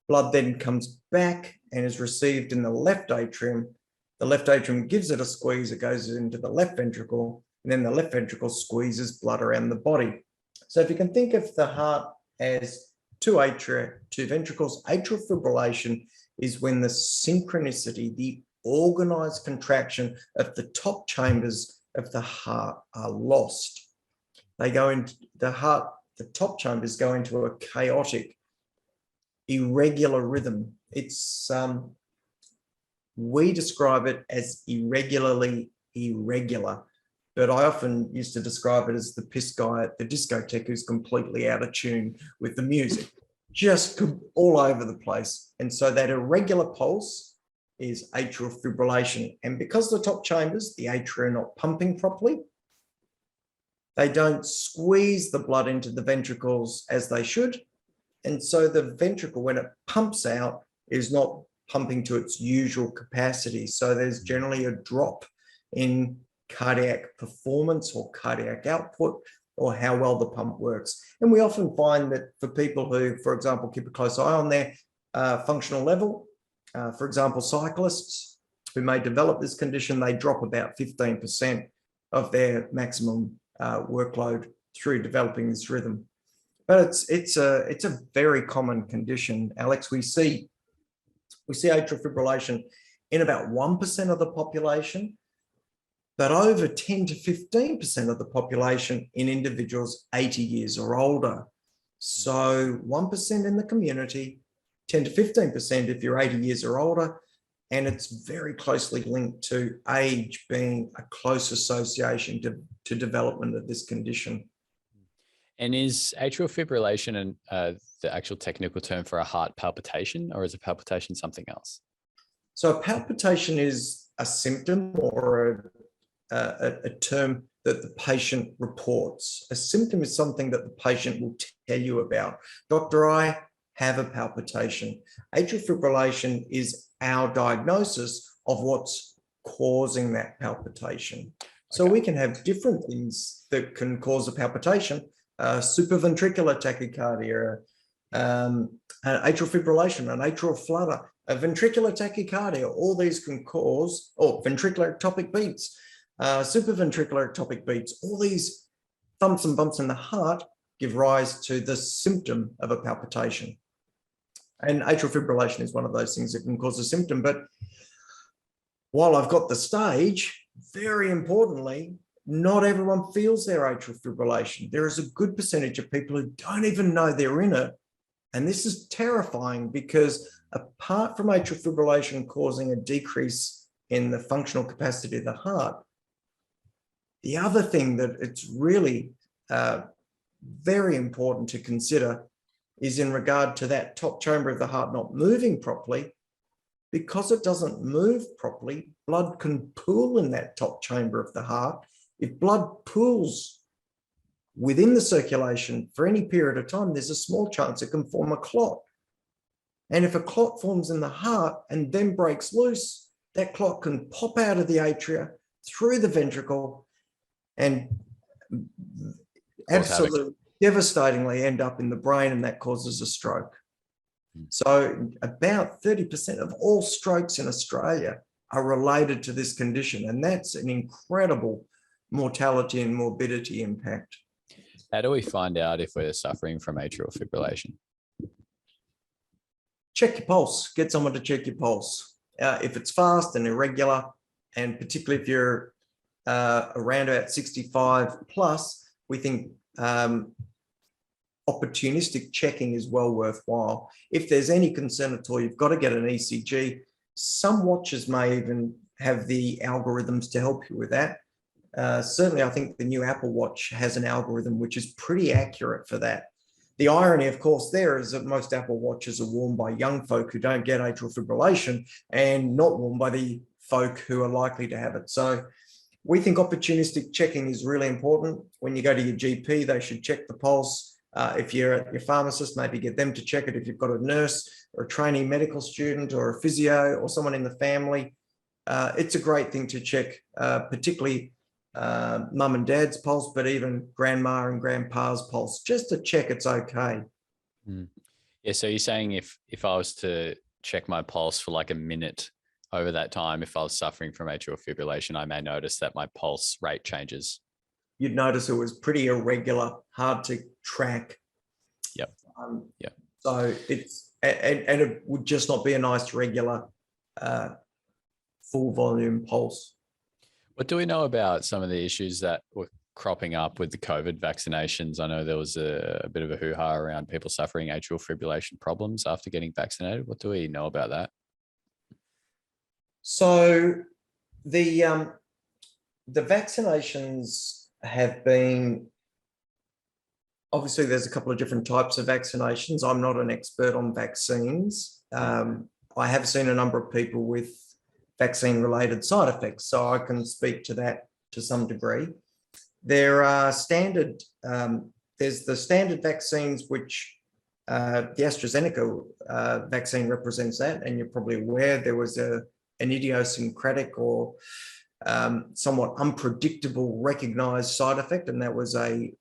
Blood then comes back and is received in the left atrium. The left atrium gives it a squeeze, it goes into the left ventricle, and then the left ventricle squeezes blood around the body. So if you can think of the heart as 2 atria, 2 ventricles, atrial fibrillation is when the synchronicity, the organized contraction of the top chambers of the heart are lost. They go into the heart, the top chambers go into a chaotic, irregular rhythm. It's we describe it as irregularly irregular, but I often used to describe it as the piss guy at the discotheque who's completely out of tune with the music, just all over the place. And so that irregular pulse is atrial fibrillation. And because the top chambers, the atria, are not pumping properly, they don't squeeze the blood into the ventricles as they should. And so the ventricle, when it pumps out, is not pumping to its usual capacity. So there's generally a drop in cardiac performance or cardiac output or how well the pump works. And we often find that for people who, for example, keep a close eye on their functional level, for example, cyclists who may develop this condition, they drop about 15% of their maximum workload through developing this rhythm. But it's a very common condition, Alex. We see atrial fibrillation in about 1% of the population, but over 10 to 15% of the population in individuals 80 years or older. So 1% in the community, 10 to 15% if you're 80 years or older, and it's very closely linked to age being a close association to development of this condition. And is atrial fibrillation the actual technical term for a heart palpitation, or is a palpitation something else? So a palpitation is a symptom or a term that the patient reports. A symptom is something that the patient will tell you about. Doctor, I have a palpitation. Atrial fibrillation is our diagnosis of what's causing that palpitation. So we can have different things that can cause a palpitation. Supraventricular tachycardia, atrial fibrillation, an atrial flutter, a ventricular tachycardia. All these can cause, or ventricular ectopic beats, supraventricular ectopic beats. All these thumps and bumps in the heart give rise to the symptom of a palpitation. And atrial fibrillation is one of those things that can cause a symptom. But while I've got the stage, very importantly, not everyone feels their atrial fibrillation. There is a good percentage of people who don't even know they're in it. And this is terrifying because apart from atrial fibrillation causing a decrease in the functional capacity of the heart, the other thing that it's really very important to consider is in regard to that top chamber of the heart not moving properly. Because it doesn't move properly, blood can pool in that top chamber of the heart. If blood pools within the circulation for any period of time, there's a small chance it can form a clot. And if a clot forms in the heart and then breaks loose, that clot can pop out of the atria through the ventricle and absolutely devastatingly end up in the brain, and that causes a stroke. So about 30% of all strokes in Australia are related to this condition, and that's an incredible mortality and morbidity impact. How do we find out if we're suffering from atrial fibrillation? Check your pulse. Get someone to check your pulse. If it's fast and irregular, and particularly if you're around about 65 plus, we think opportunistic checking is well worthwhile. If there's any concern at all, you've got to get an ECG. Some watches may even have the algorithms to help you with that. Certainly, I think the new Apple Watch has an algorithm which is pretty accurate for that. The irony, of course, there is that most Apple Watches are worn by young folk who don't get atrial fibrillation and not worn by the folk who are likely to have it. So we think opportunistic checking is really important. When you go to your GP, they should check the pulse. If you're at your pharmacist, maybe get them to check it. If you've got a nurse or a trainee medical student or a physio or someone in the family, it's a great thing to check, particularly mum and dad's pulse, but even grandma and grandpa's pulse, just to check it's okay. Yeah, so you're saying if I was to check my pulse for like a minute over that time, if I was suffering from atrial fibrillation, I may notice that my pulse rate changes. You'd notice it was pretty irregular, hard to track. Yep. So it's, and it would just not be a nice, regular, full volume pulse. What do we know about some of the issues that were cropping up with the COVID vaccinations? I know there was a bit of a hoo-ha around people suffering atrial fibrillation problems after getting vaccinated. What do we know about that? So the vaccinations have been, obviously there's a couple of different types of vaccinations. I'm not an expert on vaccines. I have seen a number of people with vaccine-related side effects, so I can speak to that to some degree. There are standard, there's the standard vaccines, which the AstraZeneca vaccine represents that, and you're probably aware there was an idiosyncratic or somewhat unpredictable recognized side effect, and that was a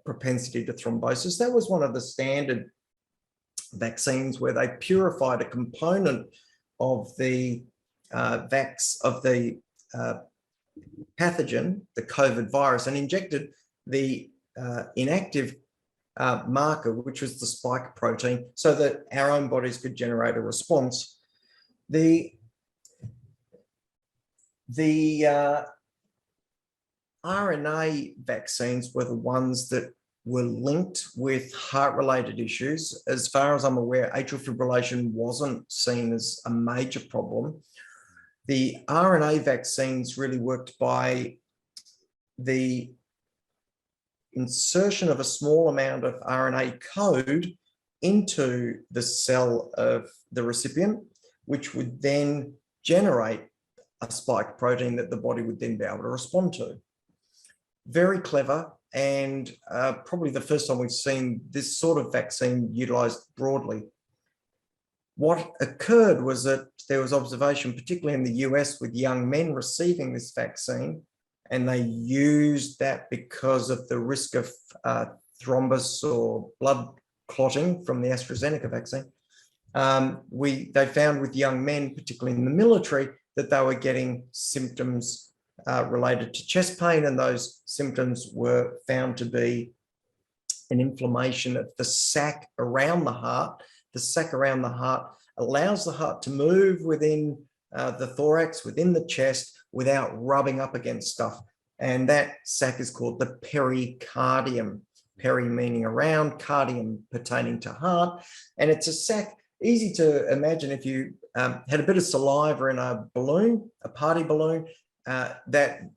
propensity to thrombosis. That was one of the standard vaccines where they purified a component of the pathogen, the COVID virus, and injected the inactive marker, which was the spike protein, so that our own bodies could generate a response. The RNA vaccines were the ones that were linked with heart-related issues. As far as I'm aware, atrial fibrillation wasn't seen as a major problem. The RNA vaccines really worked by the insertion of a small amount of RNA code into the cell of the recipient, which would then generate a spike protein that the body would then be able to respond to. Very clever, and probably the first time we've seen this sort of vaccine utilized broadly. What occurred was that there was observation, particularly in the US, with young men receiving this vaccine, and they used that because of the risk of thrombus or blood clotting from the AstraZeneca vaccine. They found with young men, particularly in the military, that they were getting symptoms related to chest pain, and those symptoms were found to be an inflammation of the sac around the heart. The sac around the heart allows the heart to move within the thorax, within the chest, without rubbing up against stuff. And that sac is called the pericardium. Peri meaning around, cardium pertaining to heart. And it's a sac, easy to imagine if you had a bit of saliva in a balloon, a party balloon, that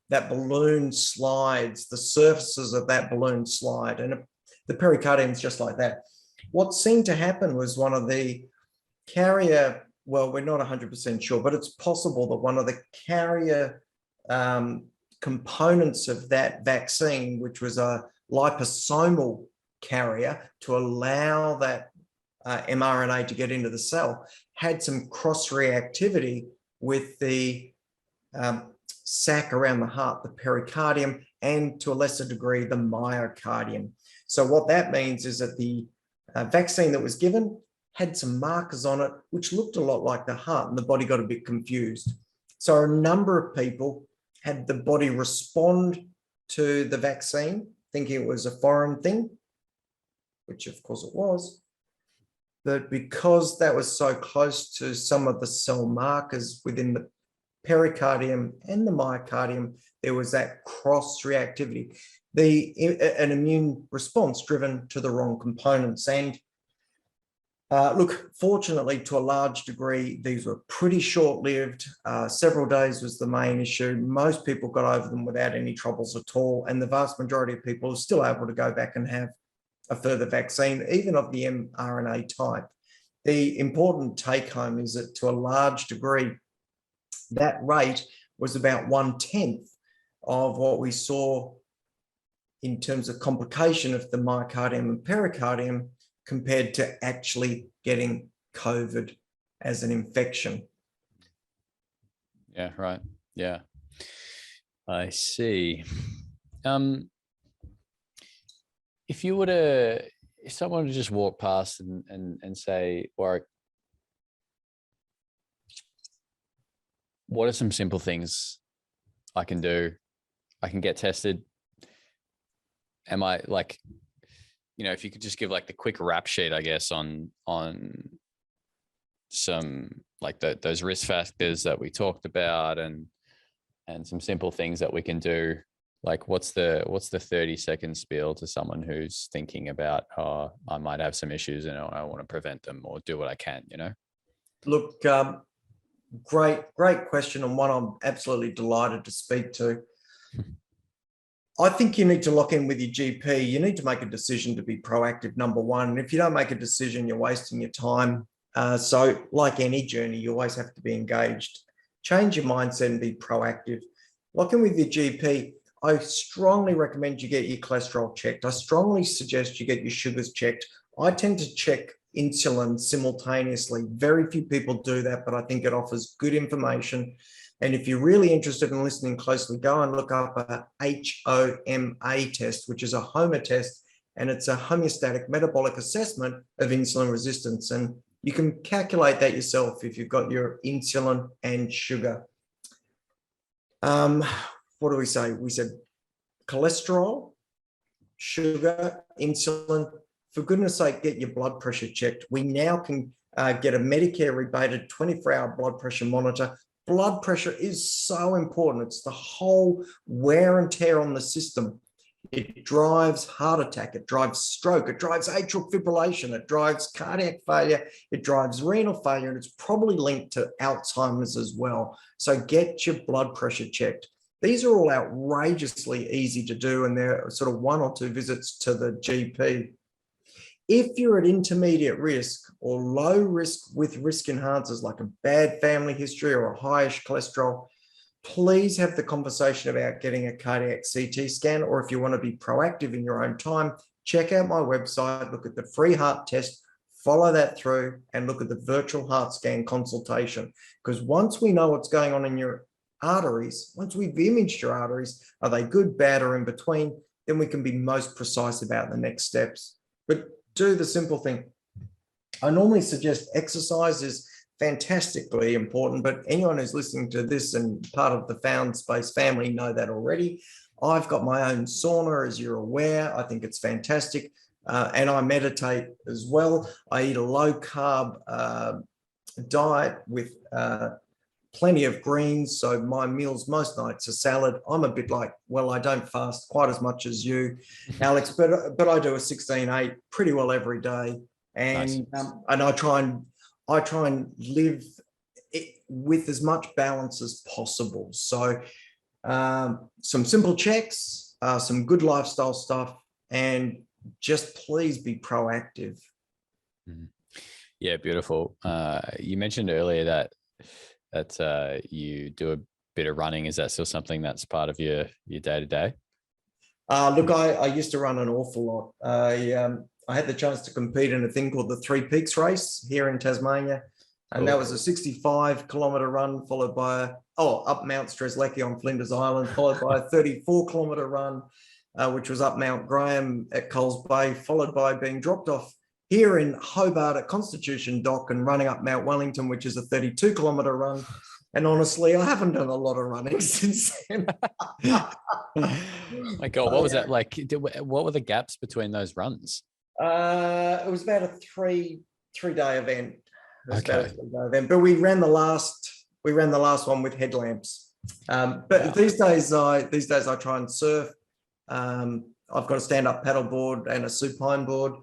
balloon slides, the surfaces of that balloon slide, and the pericardium is just like that. What seemed to happen was one of the carrier, well, we're not 100% sure, but it's possible that one of the carrier components of that vaccine, which was a liposomal carrier to allow that mRNA to get into the cell, had some cross-reactivity with the sac around the heart, the pericardium, and to a lesser degree, the myocardium. So what that means is that the vaccine that was given had some markers on it, which looked a lot like the heart, and the body got a bit confused. So a number of people had the body respond to the vaccine, thinking it was a foreign thing, which of course it was. But because that was so close to some of the cell markers within the pericardium and the myocardium, there was that cross-reactivity, an immune response driven to the wrong components. And look, fortunately, to a large degree, these were pretty short-lived. Several days was the main issue. Most people got over them without any troubles at all. And the vast majority of people are still able to go back and have a further vaccine, even of the mRNA type. The important take-home is that to a large degree, that rate was about 1/10 of what we saw in terms of complication of the myocardium and pericardium compared to actually getting COVID as an infection. Yeah, right. Yeah, I see. If you were to, if someone would just walk past and say, Warrick, what are some simple things I can do? I can get tested. Am I like, if you could just give like the quick rap sheet, I guess, on some like those risk factors that we talked about and some simple things that we can do. Like what's the 30-second spiel to someone who's thinking about, oh, I might have some issues and I want to prevent them or do what I can, Look, great question, and one I'm absolutely delighted to speak to. I think you need to lock in with your GP. You need to make a decision to be proactive, number one. And if you don't make a decision, you're wasting your time. So like any journey, you always have to be engaged. Change your mindset and be proactive. Lock in with your GP. I strongly recommend you get your cholesterol checked. I strongly suggest you get your sugars checked. I tend to check insulin simultaneously. Very few people do that, but I think it offers good information. And if you're really interested in listening closely, go and look up a HOMA test, which is a HOMA test, and it's a homeostatic metabolic assessment of insulin resistance. And you can calculate that yourself if you've got your insulin and sugar. What do we say? We said cholesterol, sugar, insulin. For goodness sake, get your blood pressure checked. We now can get a Medicare rebated 24-hour blood pressure monitor. Blood pressure is so important. It's the whole wear and tear on the system. It drives heart attack, it drives stroke, it drives atrial fibrillation, it drives cardiac failure, it drives renal failure, and it's probably linked to Alzheimer's as well. So get your blood pressure checked. These are all outrageously easy to do, and they're sort of 1 or 2 visits to the GP. If you're at intermediate risk or low risk with risk enhancers like a bad family history or a highish cholesterol, please have the conversation about getting a cardiac CT scan, or if you want to be proactive in your own time, check out my website, look at the free heart test, follow that through, and look at the virtual heart scan consultation. Because once we know what's going on in your arteries, once we've imaged your arteries, are they good, bad, or in between, then we can be most precise about the next steps. But do the simple thing. I normally suggest exercise is fantastically important, but anyone who's listening to this and part of the Found Space family know that already. I've got my own sauna, as you're aware. I think it's fantastic. And I meditate as well. I eat a low carb diet with plenty of greens. So my meals most nights are salad. I'm a bit like, well, I don't fast quite as much as you, Alex, but I do a 16-8 pretty well every day. And, Nice. and I try and live it with as much balance as possible. So some simple checks, some good lifestyle stuff, and just please be proactive. Yeah, beautiful. You mentioned earlier that you do a bit of running. Is that still something that's part of your day-to-day? Look, I used to run an awful lot. I had the chance to compete in a thing called the Three Peaks race here in Tasmania. And that was a 65-kilometre run followed by up Mount Strzelecki on Flinders Island, followed by a 34-kilometre run, which was up Mount Graham at Coles Bay, followed by being dropped off here in Hobart at Constitution Dock and running up Mount Wellington, which is a 32-kilometre run. And honestly, I haven't done a lot of running since then. My God, what was that like? What were the gaps between those runs? It was about a three-day event. Okay. But we ran the last one with headlamps. But Wow. these days I try and surf. I've got a stand-up paddleboard and a supine board.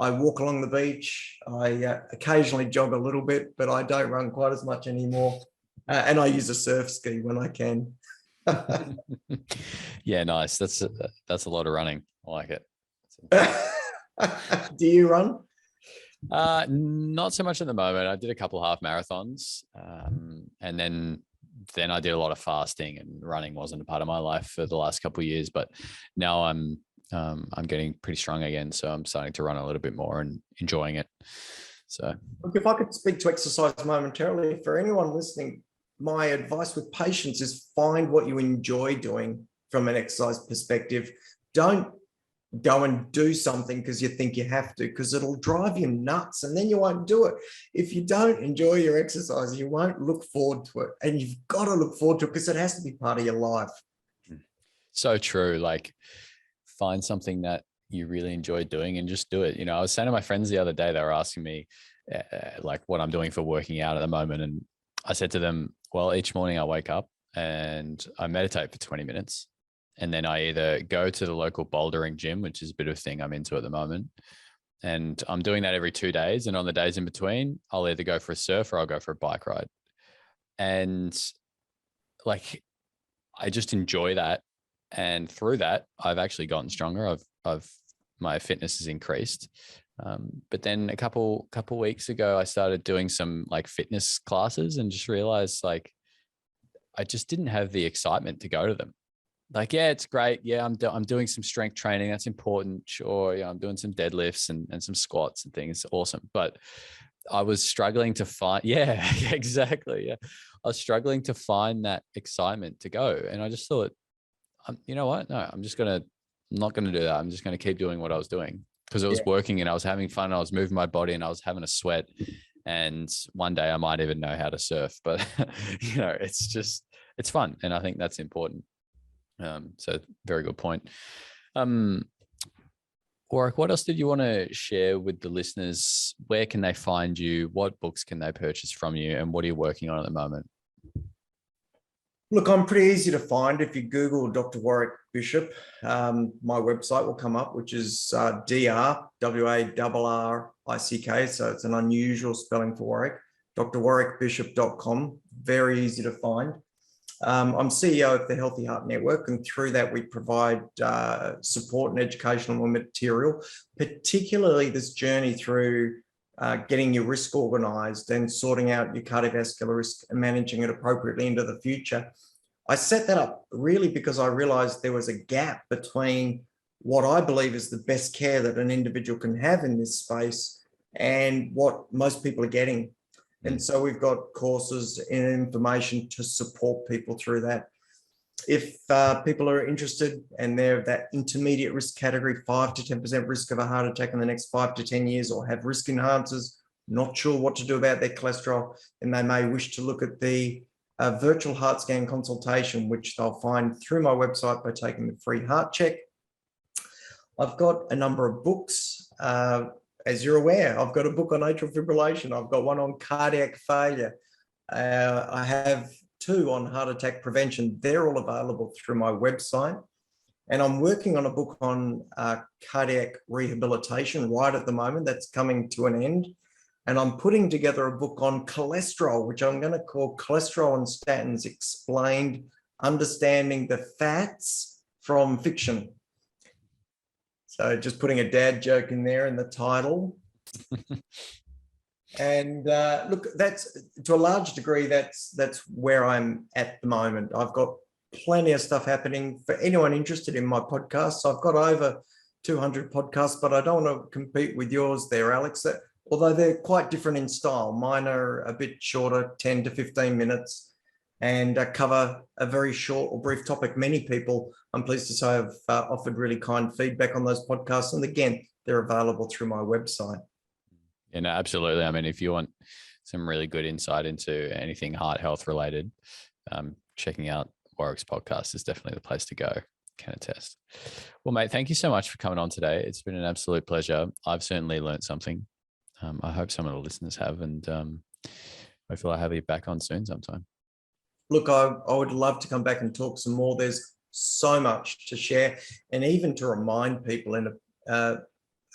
I walk along the beach. I occasionally jog a little bit, but I don't run quite as much anymore. And I use a surf ski when I can. Yeah, nice. That's a lot of running. I like it. Do you run? Not so much at the moment. I did a couple half marathons, and then I did a lot of fasting, and running wasn't a part of my life for the last couple of years. But now I'm getting pretty strong again, so I'm starting to run a little bit more and enjoying it. So, look, if I could speak to exercise momentarily, for anyone listening, my advice with patients is find what you enjoy doing from an exercise perspective. Don't go and do something because you think you have to, because it'll drive you nuts and then you won't do it. If you don't enjoy your exercise, you won't look forward to it, and you've got to look forward to it because it has to be part of your life. So true. Like, find something that you really enjoy doing and just do it. You know, I was saying to my friends the other day, they were asking me like what I'm doing for working out at the moment. And I said to them, well, each morning I wake up and I meditate for 20 minutes. And then I either go to the local bouldering gym, which is a bit of a thing I'm into at the moment. And I'm doing that every 2 days. And on the days in between, I'll either go for a surf or I'll go for a bike ride. And like, I just enjoy that. And through that, I've actually gotten stronger. My fitness has increased. But then a couple weeks ago, I started doing some like fitness classes and just realized like, I just didn't have the excitement to go to them. Like, yeah, it's great. Yeah, I'm doing some strength training. That's important. Sure. Yeah, I'm doing some deadlifts and some squats and things. Awesome. But I was struggling to find, yeah, exactly. Yeah. I was struggling to find that excitement to go. And I just thought, you know what? No, I'm not going to do that. I'm just going to keep doing what I was doing because it was working and I was having fun. I was moving my body and I was having a sweat. And one day I might even know how to surf, but you know, it's fun. And I think that's important. So very good point. Warrick, what else did you want to share with the listeners? Where can they find you? What books can they purchase from you? And what are you working on at the moment? Look, I'm pretty easy to find. If you Google Dr. Warrick Bishop, my website will come up, which is DrWarrick. So it's an unusual spelling for Warrick. drwarrickbishop.com. Very easy to find. I'm CEO of the Healthy Heart Network, and through that we provide support and educational material, particularly this journey through getting your risk organised and sorting out your cardiovascular risk and managing it appropriately into the future. I set that up really because I realised there was a gap between what I believe is the best care that an individual can have in this space and what most people are getting. And so we've got courses and information to support people through that. If people are interested and they're that intermediate risk category, 5 to 10% risk of a heart attack in the next 5 to 10 years, or have risk enhancers, not sure what to do about their cholesterol, then they may wish to look at the virtual heart scan consultation, which they'll find through my website by taking the free heart check. I've got a number of books. As you're aware, I've got a book on atrial fibrillation. I've got one on cardiac failure. I have 2 on heart attack prevention. They're all available through my website. And I'm working on a book on cardiac rehabilitation right at the moment. That's coming to an end. And I'm putting together a book on cholesterol, which I'm going to call Cholesterol and Statins Explained, Understanding the Fats from Fiction. So just putting a dad joke in there in the title. And look, that's to a large degree, that's where I'm at the moment. I've got plenty of stuff happening for anyone interested in my podcasts. I've got over 200 podcasts, but I don't want to compete with yours there, Alex. Although they're quite different in style. Mine are a bit shorter, 10 to 15 minutes, and cover a very short or brief topic. Many people, I'm pleased to say, have offered really kind feedback on those podcasts. And again, they're available through my website. Yeah, no, absolutely. I mean, if you want some really good insight into anything heart health related, checking out Warrick's podcast is definitely the place to go. Can attest. Well, mate, thank you so much for coming on today. It's been an absolute pleasure. I've certainly learned something. I hope some of the listeners have, and hopefully I'll have you back on soon sometime. Look, I would love to come back and talk some more. There's so much to share, and even to remind people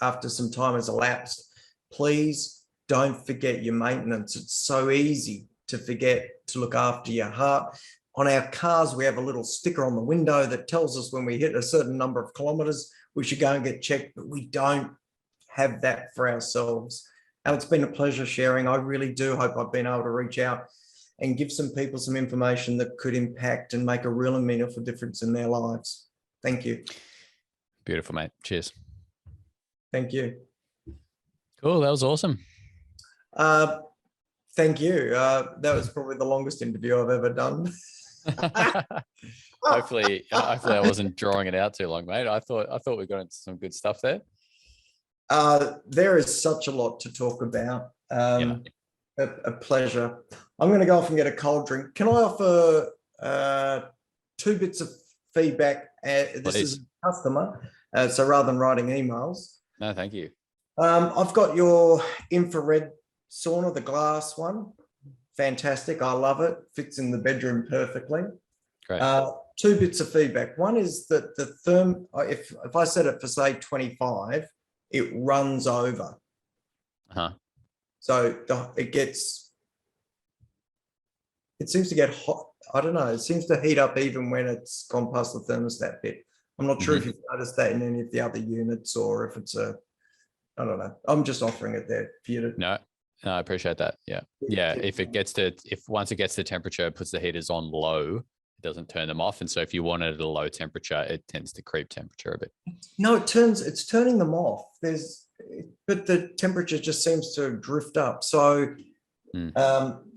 after some time has elapsed, please don't forget your maintenance. It's so easy to forget to look after your heart. On our cars, we have a little sticker on the window that tells us when we hit a certain number of kilometers, we should go and get checked, but we don't have that for ourselves. And it's been a pleasure sharing. I really do hope I've been able to reach out and give some people some information that could impact and make a real and meaningful difference in their lives. Thank you. Beautiful, mate. Cheers. Thank you. Cool. That was awesome. Thank you. That was probably the longest interview I've ever done. hopefully I wasn't drawing it out too long, mate. I thought we got into some good stuff there. There is such a lot to talk about. Yeah. A pleasure. I'm going to go off and get a cold drink. Can I offer 2 bits of feedback? This Please. is a customer, so rather than writing emails. No, thank you. I've got your infrared sauna, the glass one. Fantastic. I love it. Fits in the bedroom perfectly. Great. 2 bits of feedback. One is that the if I set it for say 25, it runs over. Uh-huh. So it seems to get hot. I don't know. It seems to heat up even when it's gone past the thermostat bit. I'm not sure if you've noticed that in any of the other units, or if it's I don't know. I'm just offering it there for you to. No, I appreciate that. Yeah. If once it gets to temperature, it puts the heaters on low, it doesn't turn them off. And so if you want it at a low temperature, it tends to creep temperature a bit. No, it's turning them off. But the temperature just seems to drift up. So,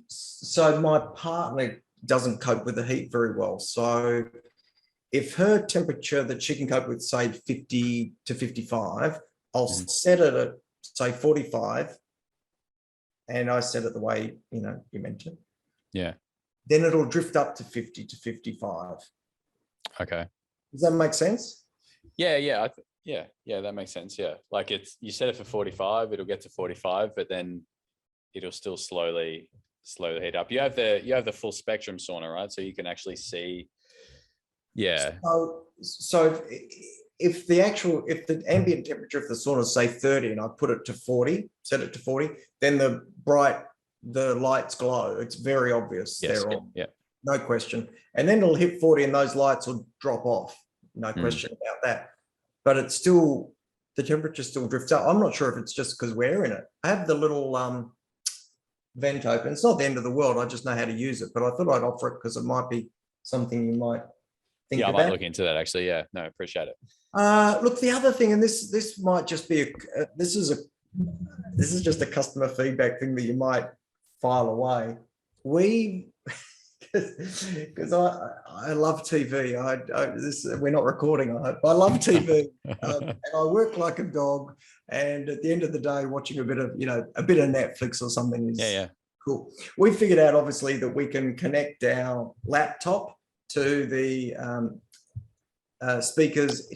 so my partner doesn't cope with the heat very well. So if her temperature that she can cope with, say 50 to 55, I'll set it at say 45, and I set it the way you meant to. Yeah. Then it'll drift up to 50 to 55. Okay. Does that make sense? Yeah. Yeah, that makes sense. Yeah, like you set it for 45, it'll get to 45, but then it'll still slowly heat up. You have the full spectrum sauna, right? So you can actually see. Yeah. So if the ambient temperature of the sauna is say 30 and I put it to 40, set it to 40, then the lights glow. It's very obvious. Yes. They're on. Yeah. No question. And then it'll hit 40 and those lights will drop off. No question about that. But it's still, the temperature still drifts up. I'm not sure if it's just because we're in it. I have the little vent open. It's not the end of the world. I just know how to use it. But I thought I'd offer it because it might be something you might think about. I might look into that actually. Yeah, no, appreciate it. Look, the other thing, and this might just be this is just a customer feedback thing that you might file away. Because I love TV. We're not recording. I love TV, and I work like a dog. And at the end of the day, watching a bit of Netflix or something is cool. We figured out obviously that we can connect our laptop to the speakers,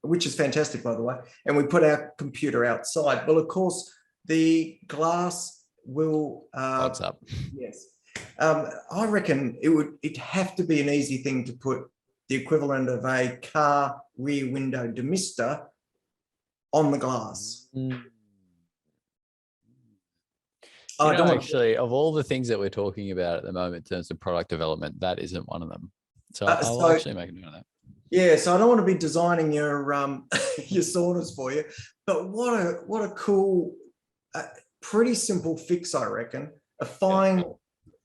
which is fantastic, by the way. And we put our computer outside. Well, of course, the glass will. What's up? Yes. I reckon it'd have to be an easy thing to put the equivalent of a car rear window demister on the glass. Actually, of all the things that we're talking about at the moment in terms of product development, that isn't one of them. So I'll actually make a note of that. Yeah, so I don't want to be designing your your saunas for you, but what a cool, pretty simple fix, I reckon. A fine.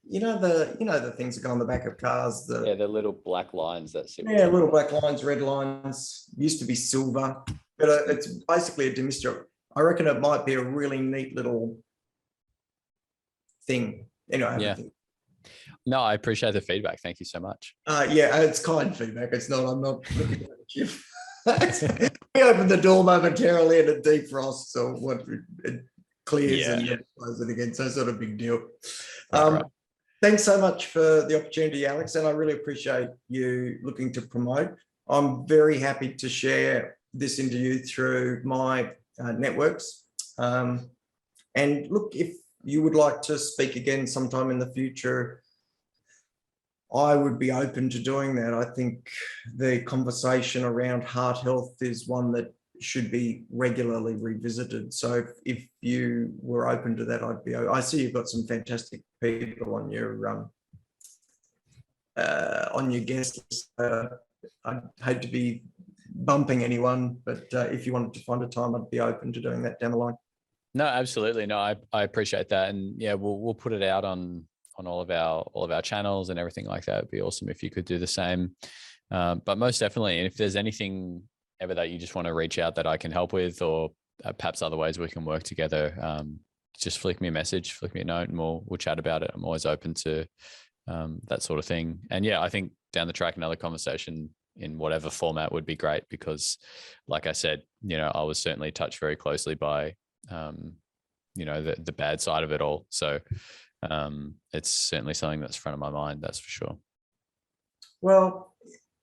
You know the things that go on the back of cars. The little black lines that sit. Yeah, little black lines, red lines. Used to be silver, but it's basically a demister. I reckon it might be a really neat little thing. Anyway, No, I appreciate the feedback. Thank you so much. It's kind feedback. It's not. I'm not looking at you. We open the door momentarily and it defrosts or what it clears and then close it again. So it's not a big deal. Right. Thanks so much for the opportunity, Alex, and I really appreciate you looking to promote. I'm very happy to share this interview through my networks. And look, if you would like to speak again sometime in the future, I would be open to doing that. I think the conversation around heart health is one that should be regularly revisited. So if you were open to that, I see you've got some fantastic people on your guest list. I'd hate to be bumping anyone, but if you wanted to find a time, I'd be open to doing that down the line. No, absolutely. No, I appreciate that. And we'll put it out on all of our channels and everything like that. It'd be awesome if you could do the same. But most definitely, and if there's anything ever that you just want to reach out that I can help with, or perhaps other ways we can work together, just flick me a message, flick me a note, and we'll chat about it. I'm always open to that sort of thing. And I think down the track, another conversation in whatever format would be great, because like I said, I was certainly touched very closely by, the bad side of it all. So it's certainly something that's front of my mind. That's for sure. Well,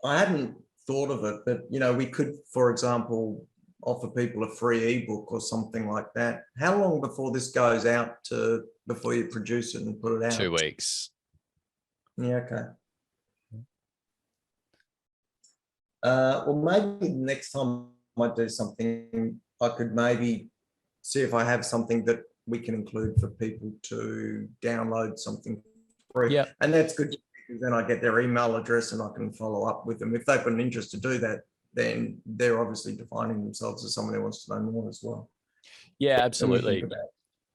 I hadn't thought of it, but we could, for example, offer people a free ebook or something like that. How long before this goes out before you produce it and put it out? 2 weeks. Yeah, okay. Well, maybe next time I do something, I could maybe see if I have something that we can include for people to download something free. Yeah. And that's good, because then I get their email address and I can follow up with them. If they've got an interest to do that, then they're obviously defining themselves as someone who wants to know more as well. Yeah, absolutely.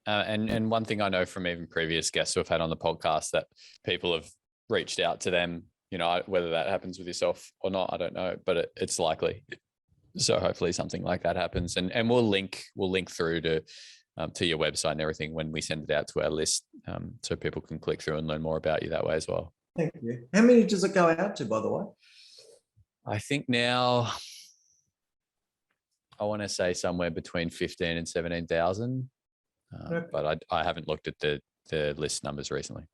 And one thing I know from even previous guests who have had on the podcast, that people have reached out to them, whether that happens with yourself or not, I don't know, but it's likely. So hopefully something like that happens, and we'll link through to your website and everything when we send it out to our list, so people can click through and learn more about you that way as well. Thank you. How many does it go out to, by the way? I think now I want to say somewhere between 15 and 17,000, but I haven't looked at the list numbers recently.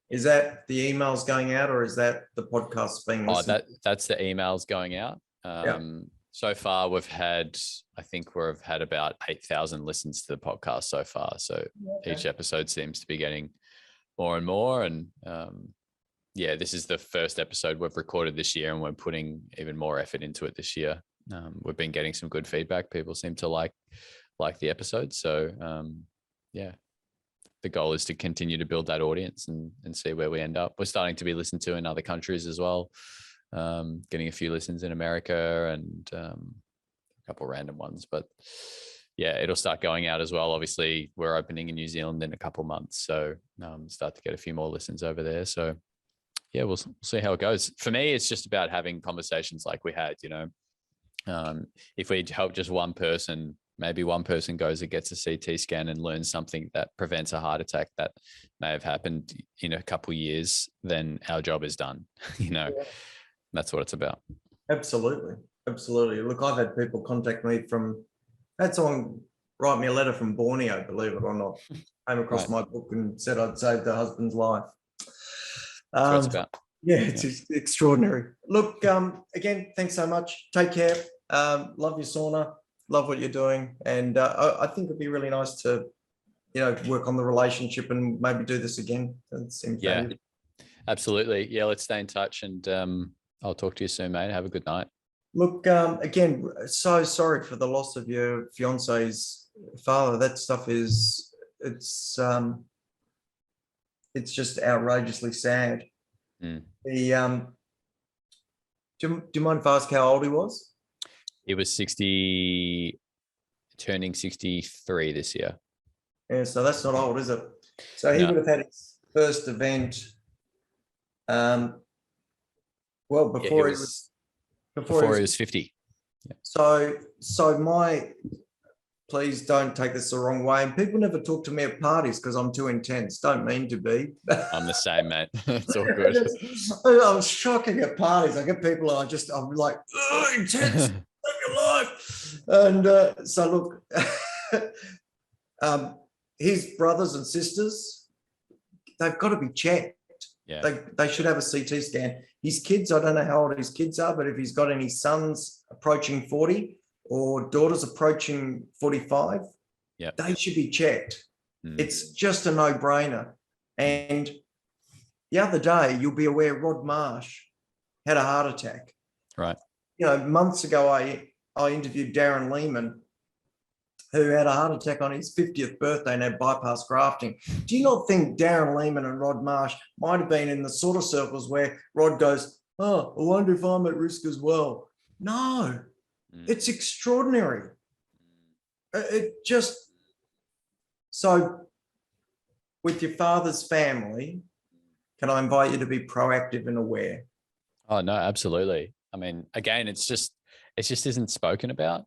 Is that the emails going out, or is that the podcasts being listened? That's the emails going out. So far, I think we've had about 8,000 listens to the podcast so far. So each episode seems to be getting more and more. And this is the first episode we've recorded this year, and we're putting even more effort into it this year. We've been getting some good feedback. People seem to like the episode. So the goal is to continue to build that audience and see where we end up. We're starting to be listened to in other countries as well. Getting a few listens in America and a couple random ones, but it'll start going out as well. Obviously we're opening in New Zealand in a couple months, so start to get a few more listens over there. So we'll see how it goes. For me, it's just about having conversations like we had, if we help just one person, maybe one person goes and gets a CT scan and learns something that prevents a heart attack that may have happened in a couple of years, then our job is done. That's what it's about. Absolutely. Look, I've had people contact me had someone write me a letter from Borneo, believe it or not, came across my book and said I'd saved her husband's life. That's what it's about. It's extraordinary. Look, again, thanks so much. Take care. Love your sauna. Love what you're doing. And I think it'd be really nice to, work on the relationship and maybe do this again. It seems valuable. Absolutely. Yeah, let's stay in touch, and I'll talk to you soon, mate. Have a good night. Look, again, so sorry for the loss of your fiance's father. That stuff it's just outrageously sad. Mm. Do you mind if I ask how old he was? He was 60, turning 63 this year. Yeah, so that's not old, is it? So he would have had his first event before he was 50. Yeah. So please don't take this the wrong way. And people never talk to me at parties because I'm too intense. Don't mean to be. I'm the same, mate. It's all good. I'm shocking at parties. I get people I'm like, intense, live your life. And so look, his brothers and sisters, they've got to be checked. Yeah. They should have a CT scan. His kids, I don't know how old his kids are, but if he's got any sons approaching 40 or daughters approaching 45, they should be checked. It's just a no-brainer. And the other day, you'll be aware Rod Marsh had a heart attack. Right. Months ago, I interviewed Darren Lehman, who had a heart attack on his 50th birthday and had bypass grafting. Do you not think Darren Lehman and Rod Marsh might have been in the sort of circles where Rod goes, oh, I wonder if I'm at risk as well? No, it's extraordinary. So with your father's family, can I invite you to be proactive and aware? Oh, no, absolutely. I mean, again, it just isn't spoken about.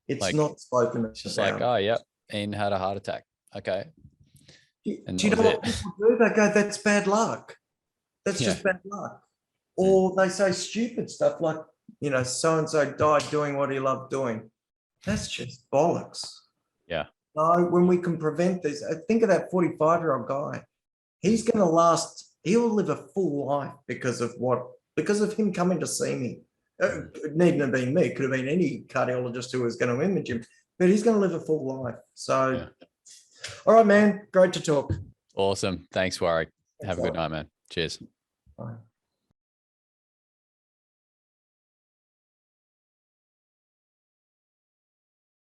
It's not spoken about. It's just like, oh, yep, Ian had a heart attack. Okay. Do you know what people do? They go, that's bad luck. That's just bad luck. Or they say stupid stuff like, so-and-so died doing what he loved doing. That's just bollocks. Yeah. No, when we can prevent this, think of that 45-year-old guy. He'll live a full life because of him coming to see me. It needn't have been me. It could have been any cardiologist who was going to image him, but he's going to live a full life. So, all right, man. Great to talk. Awesome. Thanks, Warrick. Have a good night, man. Cheers. Bye.